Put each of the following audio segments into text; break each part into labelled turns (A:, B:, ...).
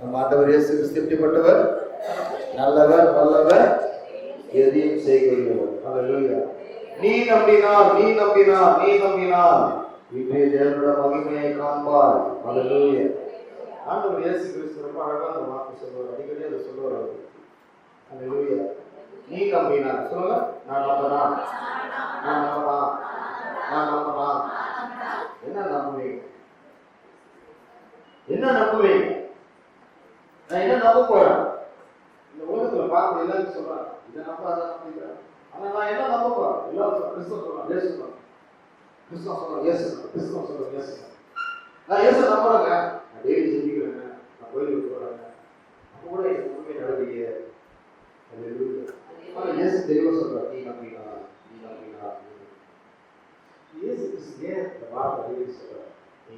A: நம் ஆண்டவர் இயேசு கிறிஸ்து எப்படிப்பட்டவர்? நல்லவர், வல்லவர், எதையும் செய்கிறவர். அல்லேலூயா. நீ நம்பினால் இன்றைய தேவனுடைய மகிமையை காண்பார். அல்லேலூயா. ஆண்டவர் இயேசு கிறிஸ்து ரொம்ப அழகா அந்த வார்த்தை சொல்லுவார். அடிக்கடி அதை சொல்லுவார். அல்லேலூயா. நீ நம்பினார் சொல்லுங்க. நான் நம்பனா. என்ன நம்புவீங்க? நான் என்ன நம்ப போறேன்? இந்த உலகத்துல பார்த்து எல்லாரும் சொல்றாங்க, இதை நம்பாத நம்பிக்கிறேன். ஆனா நான் என்ன நம்ப போறேன்? எல்லாரும் கிறிஸ்துவ சொல்றாங்க, இயேசு சொல்றாங்க, கிறிஸ்துவ சொல்றாங்க, இயேசு கிறிஸ்துவ சொல்றாங்க, இயேசு. நான் இயேசு நம்புறேங்க, நான் டெய்லி செஞ்சுக்கிறேங்க, நான் கோயிலுக்கு போறேங்க, அப்ப கூட எனக்கு உண்மை நடவடிக்கை. ஆனா இயேசு தெளிவா சொல்றாரு, நீ நம்பினா. இயேசு கிறிஸ்து ஏன் இந்த வார்த்தை அடிக்கடி சொல்றாரு? நீ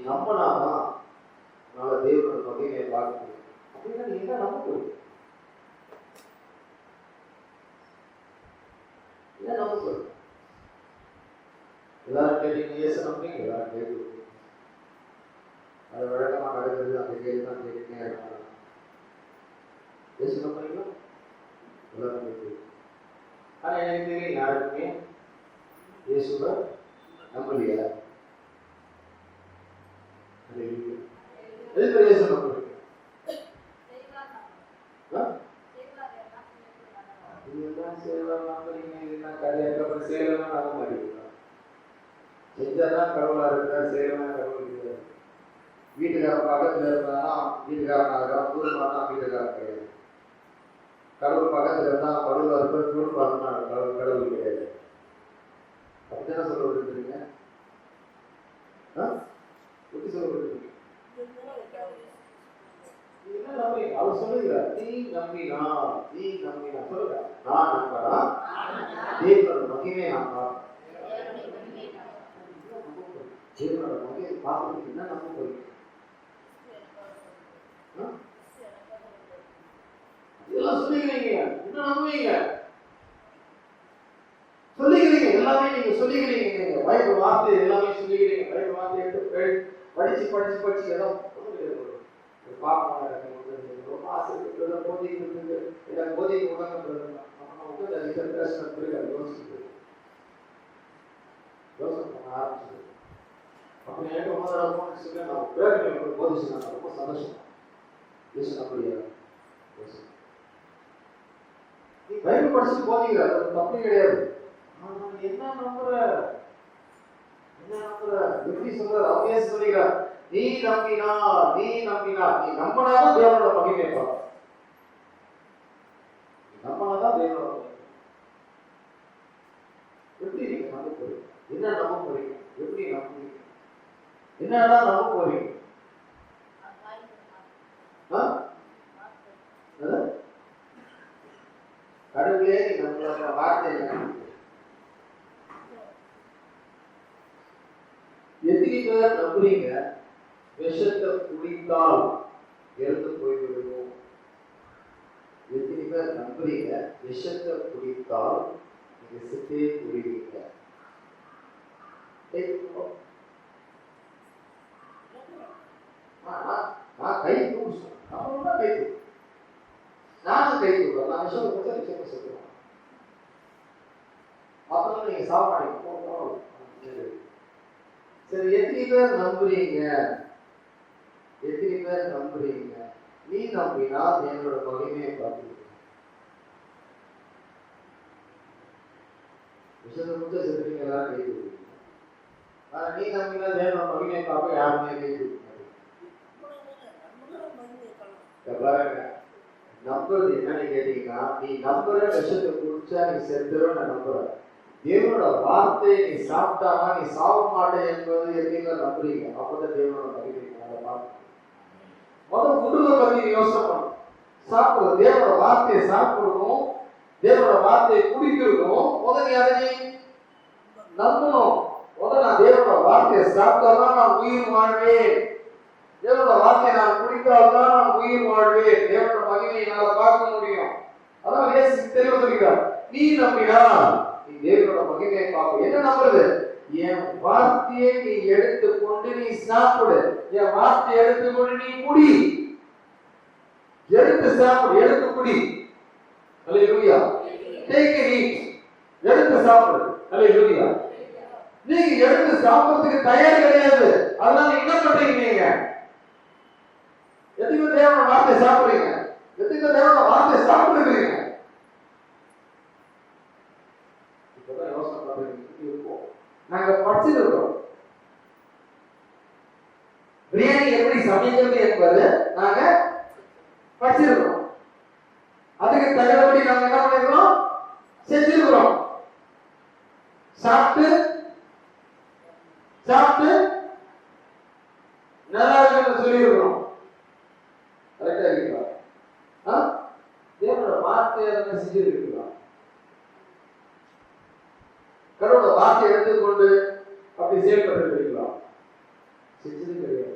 A: நம்பினாதான் நாளை தேவனோட மகிமையை பார்க்க முடியும். அப்படின்னா நீ என்ன நம்ப போறீங்க? என்ன நம்ப போறீங்க? எல்லாரும் கேட்டீங்க, இயேசு நம்புறீங்க? எல்லாரும் கேட்குறீங்க. அது வழக்கமா நடக்கிறது. அந்த கேள்வி தான் கேட்டீங்க. இயேசு நம்புறீங்களா? எல்லாரும் கேட்குறீங்க. ஆனா எனக்கு தெரியும், யாருக்குமே இயேசுவை நம்பலையா? எதுக்கு இயேசு நம்புறீங்க? செஞ்சாதான் கடவுளா இருக்கா? செய்யலாம் கடவுள் இல்லை. வீட்டுக்காரன் பக்கத்துல இருந்தானா வீட்டுக்காரனா இருக்கான், தூரமானா வீட்டுக்காரன் கிடையாது. கடவுள் பக்கத்துல இருந்தா கடவுளா இருக்க, தூரமானா கடவுள் கிடையாது. அப்படித்தானே சொல்ல விட்டுருக்கீங்க? எப்படி சொல்ல விட்டுருக்கீங்க? அவர் சொல்லுகிறார், நீ நம்பினா சொல்லுங்க. நான் நம்பனா தேவனோட மகிமையை நான் பார்ப்பேன். தேவனோட மகிமையை பார்க்கறதுக்கு என்ன நம்ப போறீங்க? இதெல்லாம் சொல்லிக்கிறீங்க, என்ன நம்புவீங்க? சொல்லிக்கிறீங்க, எல்லாமே நீங்க சொல்லிக்கிறீங்க. பைபிள் வார்த்தை எல்லாமே சொல்லிக்கிறீங்க. பைபிள் வார்த்தை எடுத்து படிச்சு ஏதோ பார்க்க ரொம்ப ஆசை போதிக்கிறது. எனக்கு போதிக்க உடனே யோசனை பண்ண ஆரம்பிச்சது. அப்படி எனக்கு சொல்லி நான் பேருக்கு போதிச்சு நான் ரொம்ப சந்தோஷம். அப்படியா? நீ பைபிள் படிச்சுட்டு போதிக்கிற, அது தப்பு கிடையாது. என்ன நம்புற? எப்படி சொல்ற? அப்படியே சொல்லிக்கிறார், நீ நம்பினா நீ நம்பினாதான் தேவனோட மகிமை பார்க்க. நம்பினாதான் தேவனோட மகிமை. எப்படி நீங்க நம்ப போறீங்க? என்ன நம்ப போறீங்க? எப்படி நம்புறீங்க? என்னன்னா நம்ப போறீங்க? கடவுளே நீ நம்மளோட வார்த்தை எத்தனை பேர் நம்புறீங்க? விஷத்தை குடித்தால் இறந்து போய்விடுவோம். எத்தனை பேர் நம்புறீங்க? விஷத்தை குடித்தால் விஷத்தே குடிவீங்க. நான் கை தூசம், அப்புறம் கை தூ நானும் கை தூக்கிறேன். நான் விஷயம் கொடுத்தா விஷயம் சொல்லுவேன். அப்புறம் நீங்க சாப்பாடு சரி. எத்தனை பேர் நம்புறீங்க? நீ நம்பினா என்னோட மகிமையை பார்த்து விஷயத்தை மட்டும் செலுத்தீங்க. எல்லாரும் கை தூக்குறீங்க. ஆனா நீ நம்பினா என்னோட மகிமையை பார்க்க யாருமே கை தூக்க பாருங்க. நம்புறது என்னன்னு கேட்டீங்கன்னா, நீ நம்புற விஷயத்தை குடிச்சா நீ செத்துரும். நான் நம்புறேன். தேவனோட வார்த்தையை நீ சாப்பிட்டானா நீ சாவ மாட்டே என்பது எதுவுமே நம்புறீங்க. அப்பதான் தேவனோட மகிமை. முதல் முருகை பத்தி யோசனை பண்ணும். சாப்பிடுறது தேவனோட வார்த்தையை சாப்பிடணும், தேவனோட வார்த்தையை குடிக்கணும். முதல் அதை நம்பணும். முதல் நான் தேவனோட வார்த்தையை சாப்பிட்டாதான் நான் உயிர் வாழ்வேன். தேவனோட வார்த்தையை நான் குடித்தால்தான் நான் உயிர் வாழ்வேன். தேவனோட மகிமையை என்னால் பார்க்க முடியும். அதான் இயேசு தெளிவாக சொல்கிறார், நீ நம்பினா தேவனோட மகிமையை பார்க்க. என்ன நம்புறது? என் வார்த்தையை நீ எடுத்துக்கொண்டு நீ சாப்பிடு, என் வார்த்தை எடுத்துக்கொண்டு நீ குடி. எடுத்து சாப்பிடு, எடுத்து குடி. ஹல்லேலூயா. Take it eat. எடுத்து சாப்பிடு. ஹல்லேலூயா. நீங்க எடுத்து சாப்பிடுறதுக்கு தயார் கிடையாது. அதனால என்ன பண்றீங்க? நீங்க எதுக்கு தேவனோட வார்த்தை சாப்பிடுறீங்க? எதுக்கு தேவனோட வார்த்தை சாப்பிடுறீங்க? இப்பதான் யோசனை பண்றீங்க. நாங்க படிச்சிருக்கிறோம் பிரியாணி எப்படி சமைக்கிறது என்பது நாங்க படிச்சிருக்கிறோம். அதுக்கு தகுந்தபடி நாங்க என்ன பண்ணிருக்கோம்? செஞ்சிருக்கிறோம். சாப்பிட்டு நல்லா இருக்குன்னு சொல்லியிருக்கிறோம். கரெக்டா இருக்கீங்களா? தேவனோட வார்த்தையை செஞ்சிருக்கீங்களா? கடவுளோட வார்த்தையை எடுத்துக்கொண்டு அப்படி செயல்பட்டு இருக்கீங்களா? செஞ்சது கிடையாது.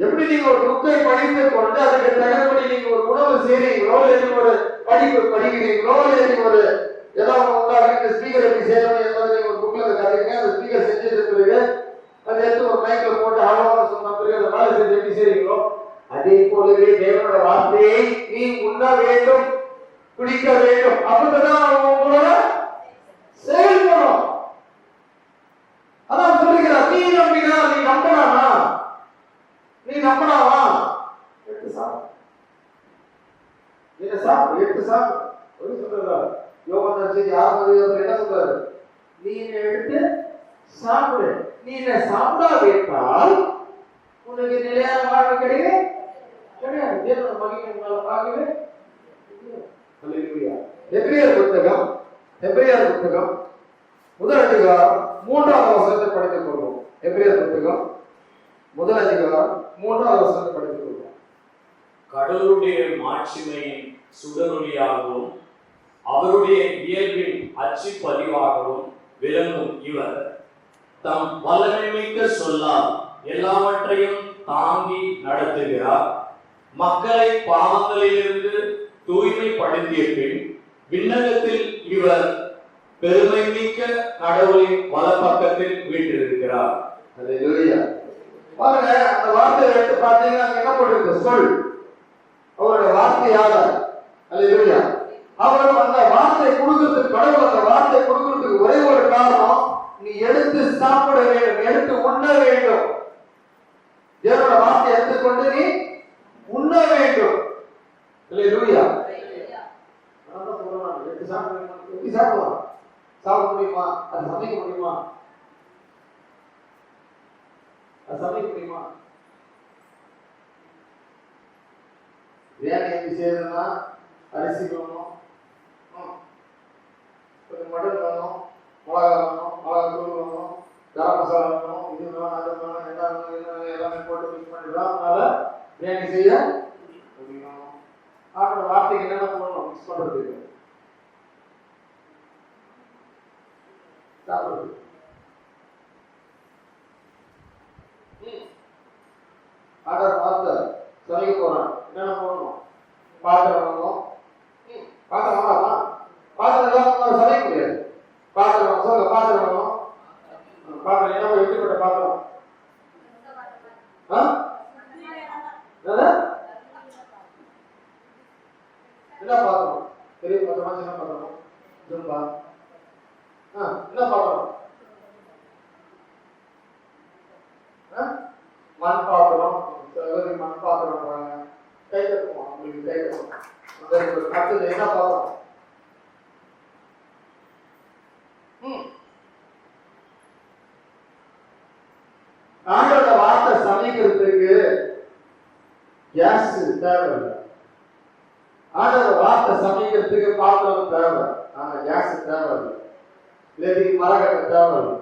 A: எப்படி நீங்க ஒரு புக்கை படித்துக் கொண்டு அதுக்கு தகுந்தபடி நீங்க ஒரு உணவு செய்றீங்களோ, இல்லை ஒரு படிப்பு படிக்கிறீங்களோ, இல்லை ஒரு ஏதாவது உண்டாக ஸ்பீக்கர் எப்படி செய்யணும் என்பதை ஒரு புக்ல கதைங்க. அந்த ஸ்பீக்கர் செஞ்சுட்டு பிறகு அதை எடுத்து ஒரு மைக்ல போட்டு ஆழமாக சொன்ன பிறகு அந்த வேலை செஞ்சு எப்படி செய்றீங்களோ, அதே போலவே தேவனோட வார்த்தையை நீ உண்ண வேண்டும், குடிக்க வேண்டும். அப்பதான் உங்களோட செயல்படும். அதான் சொல்லுகிறார், நீ நம்பினா நீ நம்பலாமா? நீ நம்பலாமா? எடுத்து சாப்பிடு. நீங்க சாப்பிடு, எடுத்து சாப்பிடு. ஒரு சொல்றாரு யோகா செய்தி 6 என்ன சொல்றாரு? நீ எடுத்து சாப்பிடு. நீ என்ன சாப்பிடாவிட்டால் உனக்கு நிலையான வாழ்வு கிடையாது. தேவனோட மகிமை உங்களால பார்க்கவே. ஹல்லேலூயா. எபிரேயர் புத்தகம் 1 அதிகாரம் 3வது வசனத்தை படித்துக் கொள்வோம். எபிரேயர் புத்தகம் 1 அதிகாரம் 3வது வசனத்தை படித்துக் கொள்வோம்.
B: கடவுளுடைய மாட்சிமையின் சுடரொளியாகவும் அவருடைய இயல்பின் அச்சு பதிவாகவும் விளங்கும் இவர் தம் வல்லமைமிக்க சொல்லால் எல்லாவற்றையும் தாங்கி நடத்துகிறார். மக்களை பாவங்களிலிருந்து தூய்மைப்படுத்திய பின் விண்ணகத்தில் இவர் பெருமை மிக்க கடவுளின் வலப்பக்கத்தில் வீற்றிருக்கிறார்.
A: ஹல்லேலூயா. பாருங்க, அந்த வார்த்தையை எடுத்து பார்த்தீங்கன்னா என்ன போட்டிருக்கு? சொல். அவருடைய வார்த்தையாளர். ஹல்லேலூயா. அவர் அந்த வார்த்தை கொடுக்கிறதுக்கு, கடவுள் அந்த வார்த்தை கொடுக்கிறதுக்கு ஒரே ஒரு காரணம், நீ எடுத்து சாப்பிட வேண்டும், எடுத்து உண்ண வேண்டும். தேவனோட வார்த்தை எடுத்துக்கொண்டு நீ உண்ண வேண்டும். ஹல்லேலூயா. நான் தான் சொல்றேன், எடுத்து சாப்பிடணும். எப்படி சாப்பிடலாம்? சாப்பிட முடியுமா? அது சமைக்க முடியுமா? அது சமைக்க முடியுமா? பிரியாணி எப்படி செய்யறதுன்னா, அரிசி வேணும், கொஞ்சம் மட்டன் வேணும், மிளகா வேணும், மிளகா தூள் வேணும், கரம் மசாலா வேணும், இது வேணும், அது வேணும், எல்லாம் வேணும், எல்லாமே போட்டு மிக்ஸ் பண்ணிடலாம். அதனால பிரியாணி செய்ய முடியும். ஆட்டோட வார்த்தைக்கு என்னென்ன போடணும் மிக்ஸ் பண்றதுக்கு? சாப்பிடுறது. ஆட்டோட வார்த்தை சமைக்க போறான், என்னென்ன போடணும்? பாத்திரம் வாங்கணும். பாத்திரம் வாங்கலாம். பாத்திரம் எல்லாம் சமைக்க முடியாது. பாத்திரம் சொல்ல, பாத்திரம் வாங்கணும். பாத்திரம் என்ன எப்படிப்பட்ட பாத்திரம்? என்ன பாத்திரம்? பெரிய பாத்திரமா, சின்ன பாத்திரமா? ஜும்பா. என்ன பாத்திரம்? மண் பாத்திரம். மண் பாத்திரம் கை கட்டுவோம். உங்களுக்கு கை கட்டுவோம். அடுத்தது என்ன பாத்திரம்? ஆண்டோட வார்த்தை சமைக்கிறதுக்கு கேஸ் தேவையில்லை. ஆண்டோட வார்த்தை சமைக்கிறதுக்கு பாத்திரம் தேவை. ஆனா கேஸ் தேவையில்லை. இல்லாட்டி மரக்கட்டை தேவையில்லை.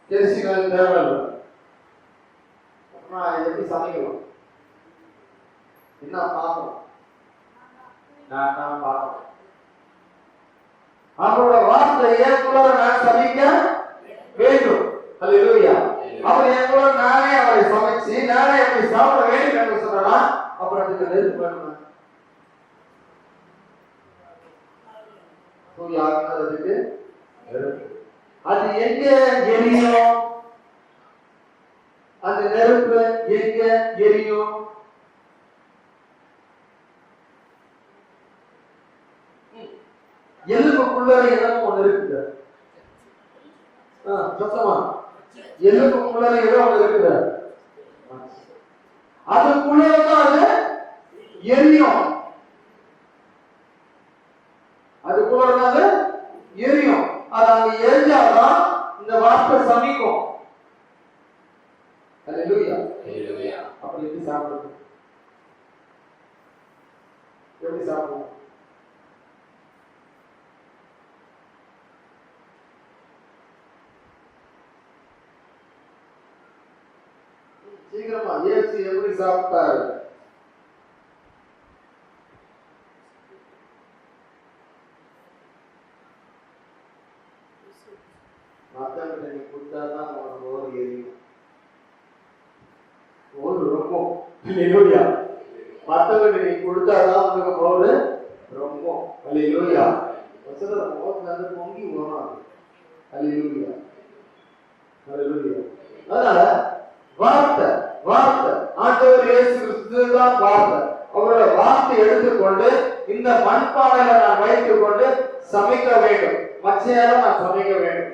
A: கெரிசினல் தேவையில்லை. எப்படி சமைக்கலாம்? என்ன பாத்திரம்? நான் பாத்திரம். அவரோட வார்த்தையை நான் சமைக்க வேண்டும். ஹல்லேலூயா. அவர் என் கூட நானே அவரை சமைச்சு நானே அப்படி சாப்பிட வேண்டும் என்று சொன்னா அப்புறம் அதுக்கு நெருப்பு வேணும். தூய ஆவியானவர் அதுக்கு நெருப்பு. அது எங்க எரியும்? அந்த நெருப்பு எங்க எரியும்? எலும்புக்குள்ள ஏதோ ஒண்ணு இருக்குது. சத்தமா எலும்புக்குள்ள ஏதோ ஒண்ணு இருக்குது. அதுக்குள்ளதான் அது எரியும். அதுக்குள்ளதான் அது எரியும். அது அங்க எரிஞ்சாதான் இந்த வார்த்தை சமிக்கும். அல்லேலூயா. அப்படி எப்படி சாப்பிடுறது? எப்படி சாப்பிடுவோம்? சீக்கிரமா இயேசு எப்படி சாப்பிட்டாரு? மத்தவங்க நீ கொடுத்தாதான் உனக்கு ஓர் எரியும். ஓர் ரொம்ப அல்லேலூயா. மத்தவங்க நீ கொடுத்தாதான் உனக்கு ஓர் ரொம்ப அல்லேலூயா. வசன மோகத்துல இருந்து பொங்கி வரும். அல்லேலூயா. அல்லேலூயா. அதனால வார்த்தை வார்த்தை ஆண்டவர் இயேசு கிறிஸ்து தான் வார்த்தை. அவரோட வார்த்தை எடுத்துக்கொண்டு இந்த மண்பானையில நான் வைத்துக் கொண்டு சமைக்க வேண்டும். மச்சையால நான் சமைக்க வேண்டும்.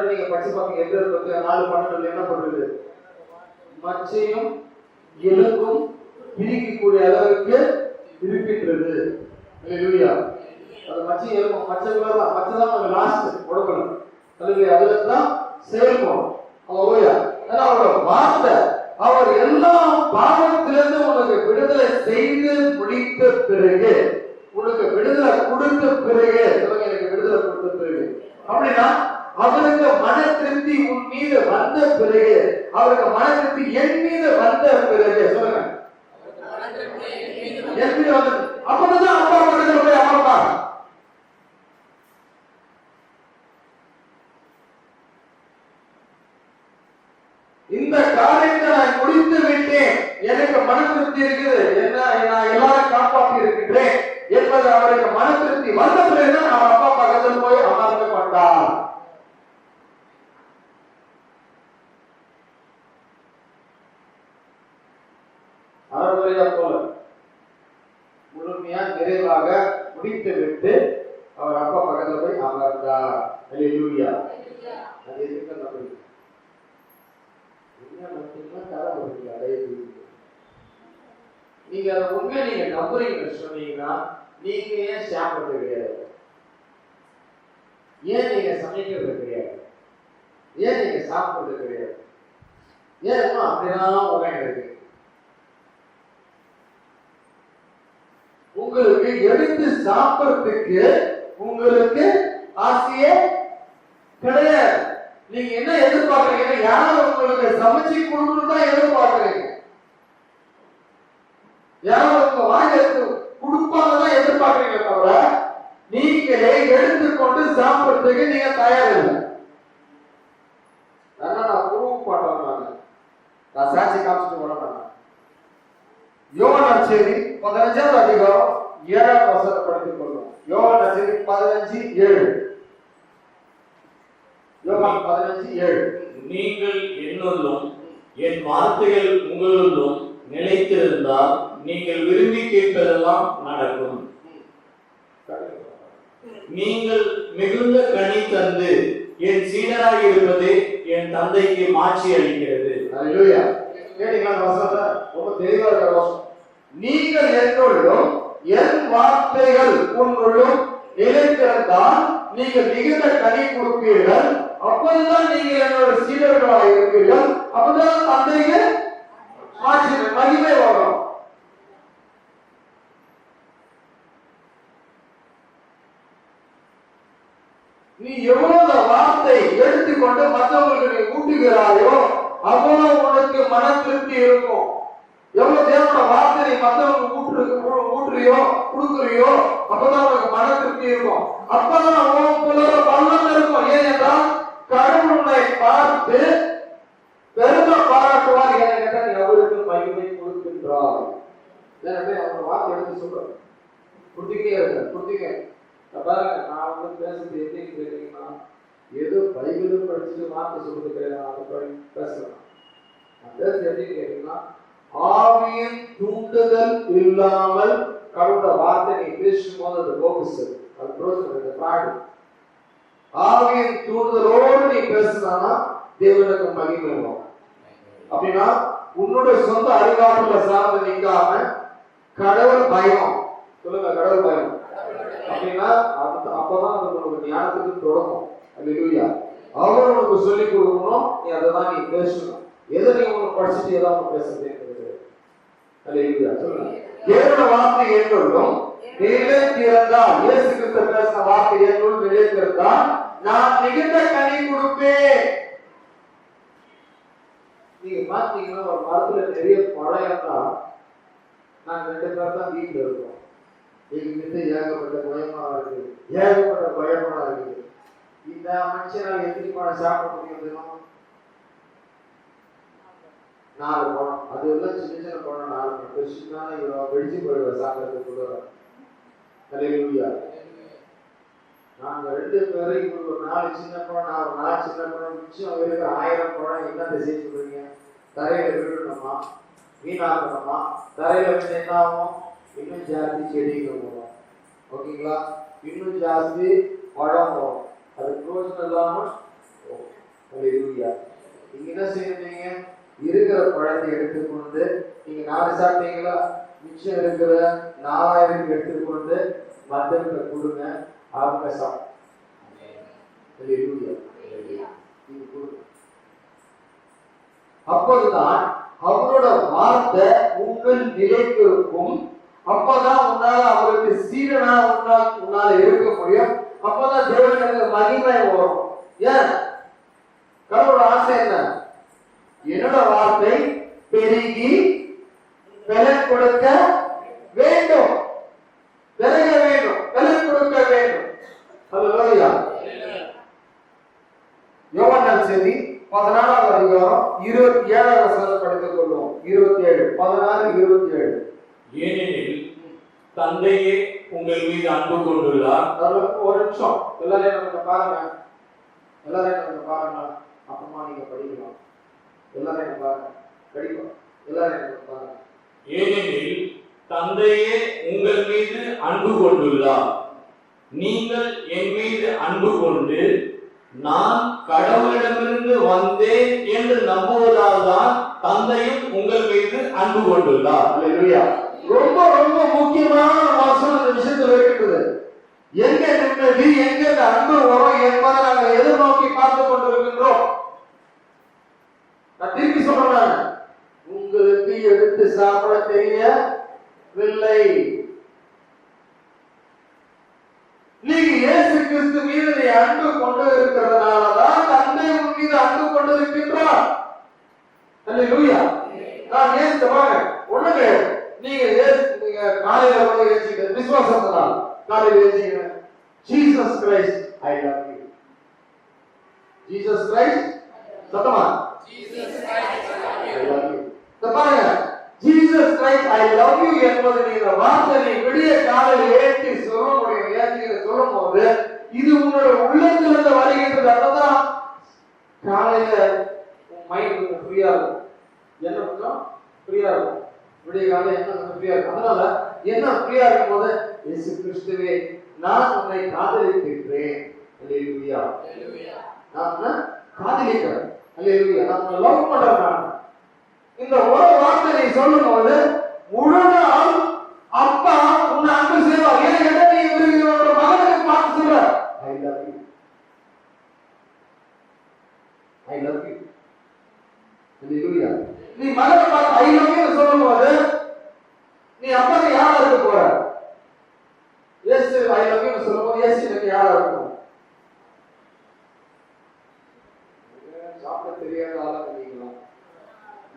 A: நீங்க படிச்சு பாத்தீங்க எபிரேயர் 4:12 என்ன பண்றது? மச்சையும் எலும்பும் பிரிக்கக்கூடிய அளவுக்கு இருக்கின்றது. அல்லேலூயா. அது மச்சை எலும்பும் மச்சைக்குள்ளதான் மச்சைதான் நம்ம லாஸ்ட் உடம்புல. அல்லேலூயா. அதுல தான் சேர்ப்போம். அல்லேலூயா. அவரோட வார்த்தை அவர் எல்லா பாவத்திலிருந்து உனக்கு விடுதலை செய்து முடித்த பிறகு, உனக்கு விடுதலை கொடுத்த பிறகு, எனக்கு விடுதலை கொடுத்த பிறகு அப்படின்னா அவருக்கு மன திருப்தி உன் மீது வந்த பிறகு, அவருக்கு மன திருப்தி என் மீது வந்த பிறகு, சொல்லுங்க என் மீது வந்த அப்பதான் அப்பா பக்கத்துல போய் அமர்ந்தார். இந்த காரியத்தை நான் முடித்து விட்டேன், எனக்கு மன திருப்தி இருக்குது, என்ன நான் எல்லாரும் காப்பாற்றி இருக்கின்றேன் என்பது அவருக்கு மன திருப்தி வந்த பிறகுதான் அவர் அப்பா பக்கத்தில் போய் அமர்ந்து கொண்டார். அறகுறையா போல முழுமையா நிறைவாக முடித்து விட்டு அவர் அப்பா பக்கத்தில் போய் அமர்ந்தார். அல்லேலூயா. அது எதுக்கு நம்புறீங்க? நீங்க அதை உண்மையை நீங்க நம்புறீங்கன்னு சொன்னீங்கன்னா நீங்க ஏன் சாப்பிடுறது கிடையாது? ஏன் நீங்க சமைக்கிறது கிடையாது? ஏன் நீங்க சாப்பிடுறது கிடையாது? ஏன் அப்படிதான் உலகம் இருக்கு. உங்களுக்கு எடுத்து சாப்பிடுறதுக்கு உங்களுக்கு ஆசையே கிடையாது. நீங்க என்ன எதிர்பார்க்கறீங்க? யாரும் உங்களுக்கு சமைச்சு கொடுக்கணும் தான் எதிர்பார்க்கறீங்க. யாரும் உங்க வாங்கி கொடுப்பாங்க தான் எதிர்பார்க்கறீங்க தவிர நீங்களே எடுத்துக்கொண்டு சாப்பிடுறதுக்கு நீங்க தயார் இல்லை. நான் ப்ரூவ் பண்றேன். நான் சாட்சி காமிச்சிட்டு வரேன். யோவான் நற்செய்தி 15ஆம் அதிகாரம் 7ஆம் வசனத்தை படித்துக் கொள்வோம். யோவான் நற்செய்தி 15:7. யோவான் 15:7.
B: நீங்கள் என்னுள்ளும் என் வார்த்தைகள் உங்களுள்ளும் நிலைத்திருந்தால் நீங்கள் விரும்பி கேட்பதெல்லாம் நடக்கும். நீங்கள் மிகுந்த கனி தந்து என் சீடராக இருப்பது என் தந்தைக்கு மாட்சி அளிக்கிறது.
A: அல்லேலூயா. கேட்டீங்களா வசனத்தை? ரொம்ப தெளிவா இருக்கிற வசனம். நீங்கள் என்னுள்ளும் என் வார்த்தைகள் உங்களுள்ளும் நிலைத்திருந்தால் நீங்கள் மிகுந்த கனி கொடுப்பீர்கள். அப்பதான் நீங்கள் என்னோட சீடர்களாக இருப்பீர்கள். அப்பதான் தந்தைக்கு மாட்சி மகிமை வரும். நீ எவ்வளவு வார்த்தை எடுத்துக்கொண்டு மற்றவங்களுக்கு நீ ஊட்டுகிறாயோ அவ்வளவு உனக்கு மன திருப்தி இருக்கும். எவ்வளவு தேவனோட வார்த்தை நீ மற்றவங்களுக்கு ஊட்டுறியோ கொடுக்குறியோ அப்பதான் உனக்கு மன திருப்தி இருக்கும். அப்பதான் உனக்குள்ள பள்ளம் இருக்கும். ஏனென்றால் கடவுள் உன்னை பார்த்து பெருமை பாராட்டுவார். ஏனென்றா நீ அவருக்கு மகிமை கொடுக்கின்றார். எனவே அவர் வார்த்தை எடுத்து சொல்ற கொடுத்தீங்க கொடுத்தீங்க பாருங்க, நான் வந்து பேசுறது எப்படின்னு கேட்டீங்கன்னா, ஏதோ பைபிளும் படிச்சுட்டு வார்த்தை சொல்றது கிடையாது. அது பேசலாம். நான் பேசுறது எப்படின்னு கேட்டீங்கன்னா, ஆவியின் தூண்டுதல் இல்லாமல் கடவுளோட வார்த்தை நீ பேசும்போது அது போகுது, அது பிரோஜனம். ஆவியின் தூண்டுதலோடு நீ பேசுனா தேவனுக்கு மகிமை வரும். அப்படின்னா உன்னோட சொந்த அறிவாற்றல சார்ந்து நிற்காம கடவுள் பயம், சொல்லுங்க கடவுள் பயம் அப்படின்னா அப்பதான் உனக்கு ஞானத்துக்கு தொடங்கும். அல்லேலூயா. அவர் உனக்கு சொல்லி கொடுக்கணும், நீ அதான் நீ பேசணும். எதை நீ உனக்கு படிச்சுட்டு ஏதாவது பேசுறது. அல்லேலூயா. சொல்லுங்க. தேவனோட வார்த்தை என்னுள்ளும் நிலைத்திருந்தால், இயேசு கிறிஸ்து பேசின வார்த்தை என்னுள் நிலைத்திருந்தால் நான் மிகுந்த கனி கொடுப்பேன். நீங்க பாத்தீங்கன்னா ஒரு மரத்துல நிறைய பழம் இருந்தா நாங்க 2 பேர் தான் வீட்டுல இருக்கோம். எங்கிட்ட ஏகப்பட்ட பயமா இருக்கு, ஏகப்பட்ட பயமா இருக்கு. இந்த மனுஷனால எத்தனை பழம் சாப்பிட முடியும்? 4 பழம். அது எல்லாம் சின்ன சின்ன பழம். 4 பழம் பெருசுனா வெடிச்சு போயிடுவ சாப்பிட்றதுக்குள்ள. அல்லேலூயா. நாங்க 2 பேரும் இவங்க ஒரு 4 சின்ன பழம், நான் ஒரு 4 சின்ன பழம், மிச்சம் இருக்கிற 1000 பழம் என்ன செய்ய சொல்றீங்க? தரையில விடணுமா, வீணாக்கணுமா? தரையில விட என்ன ஆகும்? இன்னும் ஜாஸ்தி செடிக்கு போகும். ஓகேங்களா? இன்னும் ஜாஸ்தி பழம் போகும். அது பிரோஜனம் இல்லாம அல்லேலூயா. நீங்க என்ன செய்யறீங்க? இருக்கிற பழத்தை எடுத்துக்கொண்டு நீங்க 4 சாப்பிட்டீங்களா, மிச்சம் இருக்கிற 4000 எடுத்துக்கொண்டு மற்றவங்க கொடுங்க, அவங்க சாப்பிடுங்க. அப்போதுதான் அவரோட வார்த்தை உங்கள் நிலைக்கு இருக்கும். அப்பதான் உன்னால அவருக்கு சீரனா உன்னால இருக்க முடியும். அப்பதான் தேவனுக்கு மகிமை வரும். ஏன்? கடவுளோட ஆசை என்ன? என்னோட வார்த்தை பெருகி பலன் கொடுக்க வேண்டும், பெருக வேண்டும், பலன் கொடுக்க வேண்டும். அல்லேலூயா. யோவான் செய்தி 14வது அதிகாரம் 27வது வசனத்தை படித்துக் கொள்வோம். 27 16 27.
B: ஏனெனில் தந்தையே உங்கள் மீது அன்பு கொண்டுள்ளார்.
A: ஒரு நிமிஷம் எல்லாரையும் நம்ம பாருங்க, எல்லாரையும் நம்ம பாருங்க. அப்புறமா நீங்க படிக்கலாம். எல்லாரையும் பாருங்க, படிக்கலாம். எல்லாரையும் பாருங்க.
B: ஏனெனில் தந்தையே உங்கள் மீது அன்பு கொண்டுள்ளார். நீங்கள் என் மீது அன்பு கொண்டு நான் கடவுளிடமிருந்து வந்தேன் என்று நம்புவதால் தான் தந்தையும் உங்கள் மீது அன்பு கொண்டுள்ளார்.
A: அல்லேலூயா. ரொம்ப ரொம்ப முக்கியமான வசனம் இந்த விஷயத்துல இருக்குது. எங்க நிம்மதி, எங்க அன்பு வரும் என்பதை நாங்கள் எதிர்நோக்கி பார்த்து கொண்டிருக்கின்றோம். நான் திருப்பி சொல்றேன், உங்களுக்கு எடுத்து சாப்பிட தெரியவில்லை. நீங்க இயேசு கிறிஸ்து மீது நீ அன்பு கொண்டு இருக்கிறதுனாலதான் தந்தை உன் மீது அன்பு கொண்டு இருக்கின்றார். அல்லேலூயா. நான் ஏசுவாங்க ஒண்ணுங்க. நீங்க காலையில கூட ஏசிக்க விசுவாசத்தினால் காலையில ஏசிக்க Jesus Christ I love you. Jesus Christ சத்தமா Jesus Christ I love you. பாருங்க, Jesus Christ I love you என்பது நீங்க வார்த்தை விடிய காலையில் ஏற்றி சொல்ல முடியும். ஏற்றி சொல்லும் போது இது உங்களோட உள்ளத்திலிருந்து வருகின்றது. அதுதான் காலையில உன் மைண்ட் கொஞ்சம் ஃப்ரீயா இருக்கும். என்ன கொஞ்சம் ஃப்ரீயா இருக்கும். விடிய காலையில் என்ன கொஞ்சம் ஃப்ரீயா இருக்கும். அதனால என்ன ஃப்ரீயா இருக்கும் போது இயேசு கிறிஸ்துவே நான் உன்னை காதலிக்கிறேன். அல்லேலூயா. நான் காதலிக்கிறேன். அல்லேலூயா. நான் உன்னை லவ் பண்றேன். நான் இந்த ஒரு வார்த்தை நீ சொல்லும் போது முழு நாள் அப்பா உன்னை அன்பு செய்வார். ஏன் கேட்டா நீ இவரோட மகனுக்கு பார்த்து சொல்ற I love you, I love you. Hallelujah. நீ மகனை பார்த்து ஐ லவ் யூ சொல்லும் போது நீ அப்பாக்கு யாரா இருக்க போற? இயேசு ஐ லவ் யூ சொல்லும் போது இயேசு எனக்கு யாரா இருக்கும்? சாப்பிட தெரியாத ஆளா பண்ணிக்கலாம்.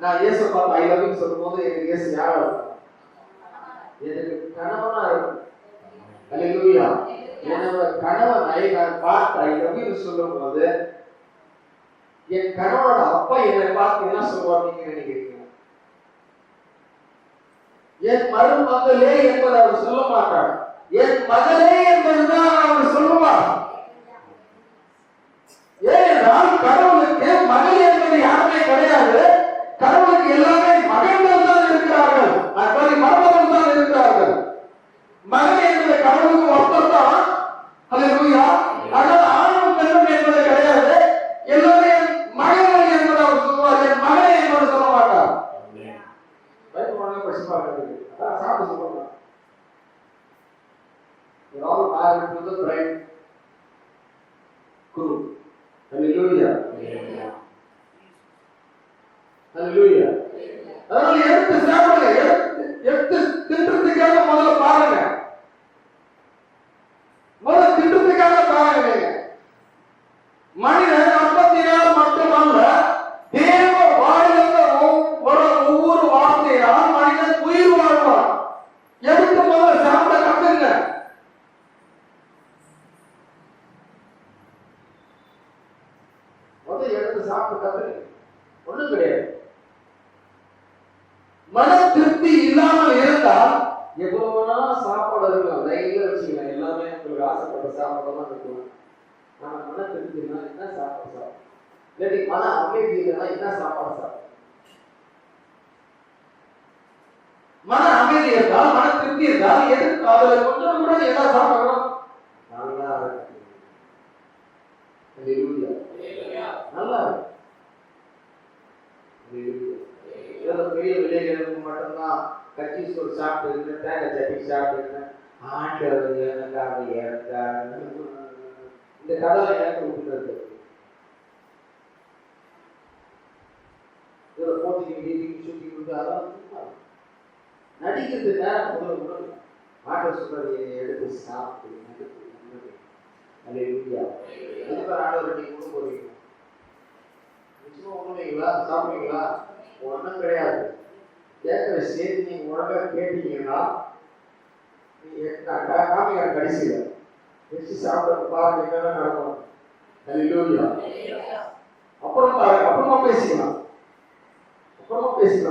A: நான் இயேசு பார்த்து ஐ லவ் யூ சொல்லும்போது எனக்கு இயேசு யாரா இருக்கும்? எனக்கு கணவனா இருக்கும். அல்லேலூயா. என்னோட கணவனை நான் பார்த்து ஐ லவ் யூ சொல்லும்போது என் கணவனோட அப்பா என்னை பார்த்து என்ன சொல்லுவார் நீங்க நினைக்கிறீங்க? என் மருமகளே என்பதை அவர் சொல்ல மாட்டார். என் மகளே என்பதுதான் You're all married to the bride groom. Hallelujah. Hallelujah. அதனால எடுத்து சாப்பிடுங்க. எடுத்து தின்றதுக்காக முதல்ல பாருங்க. முதல்ல தின்றதுக்காக பாருங்க. மனிதன் அப்பத்தினால் மட்டுமல்ல, தேவ வாயிலிருந்து வர ஒவ்வொரு வார்த்தையால் மனிதன் உயிர் வாழ்வான். எடுத்து முதல்ல சாப்பிட கத்துங்க. முதல்ல எடுத்து சாப்பிட கத்துங்க. ஒண்ணும் கிடையாது. மன திருப்தி இல்லாமல் இருந்தால் எவ்வளவுனா சாப்பாடு இருக்கலாம், லைன்ல வச்சுக்கலாம், எல்லாமே உங்களுக்கு ஆசைப்பட்ட சாப்பாடெல்லாம் இருக்கலாம். ஆனா மன திருப்தினா என்ன சாப்பாடு சாப்பிடும், இல்லாட்டி மன அமைதி இல்லைன்னா என்ன சாப்பாடு சாப்பிடும்? மன அமைதி இருந்தால், மன திருப்தி இருந்தால் எதுக்கு அதுல கொஞ்சம் கூட என்ன சாப்பிடணும்? நல்லா இருக்கு, நல்லா இருக்கு. பெரிய விலைகளுக்கு மட்டும்தான் கட்சி சோறு சாப்பிட்டு தேங்காய் சட்னி சாப்பிட்டு ஆண்டவர் எனக்காக இறந்தார். இந்த கதை எனக்கு விட்டுறது போட்டிக்கு சுத்தி கொடுத்து அதெல்லாம் நடிக்கிறது நேரம் முதல்ல ஆண்டவர் சொல்றது எடுத்து சாப்பிட்டு ஆண்டவர் நீங்க கொண்டு போறீங்க. நிச்சயமா ஒண்ணுங்களா சாப்பிடுவீங்களா? ஒன்றும் கிடையாது. கேட்கிற செய்தி நீங்க ஒழுங்கா கேட்டீங்கன்னா காமிக்கிற கடைசியில வச்சு சாப்பிட பாருங்க என்னதான் நடக்கும். அப்புறம் பாருங்க, அப்புறமா பேசிக்கலாம்,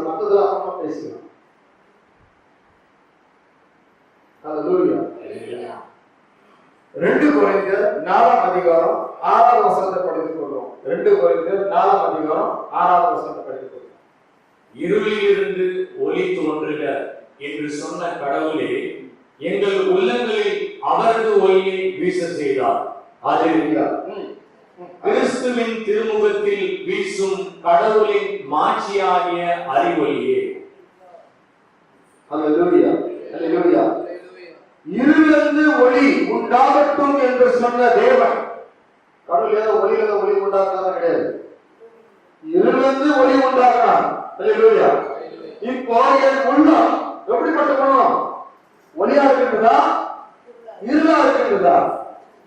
A: மற்றதுல அப்புறமா பேசிக்கலாம். ஹல்லேலூயா. 2 கொரிந்தியர் 4ஆம் அதிகாரம் 6ஆவது வசனத்தை படித்துக் கொள்வோம். 2 கொரிந்தியர் 4ஆம் அதிகாரம் 6ஆவது வசனத்தை படித்துக் கொள்வோம்.
B: இருளிலிருந்து ஒளி தோன்றுக என்று சொன்ன கடவுளே எங்கள் உள்ளங்களில் அவரது ஒளியை வீச செய்தார். அது கிறிஸ்துவின் திருமுகத்தில் வீசும் கடவுளின் மாட்சியாகிய அறிவொளியே.
A: ஹல்லேலூயா, ஹல்லேலூயா. இருளிலிருந்து ஒளி உண்டாகட்டும் என்று சொன்ன தேவன், கடவுள் ஏதோ ஒளியில ஒளி உண்டாக்குறதா கிடையாது, இருளிலிருந்து ஒளி உண்டாக்குறான். ஹல்லேலூயா. இப்போ என் உள்ளம் எப்படிப்பட்ட உள்ளம்? ஒளியா இருக்கின்றதா, இருளா இருக்கின்றதா?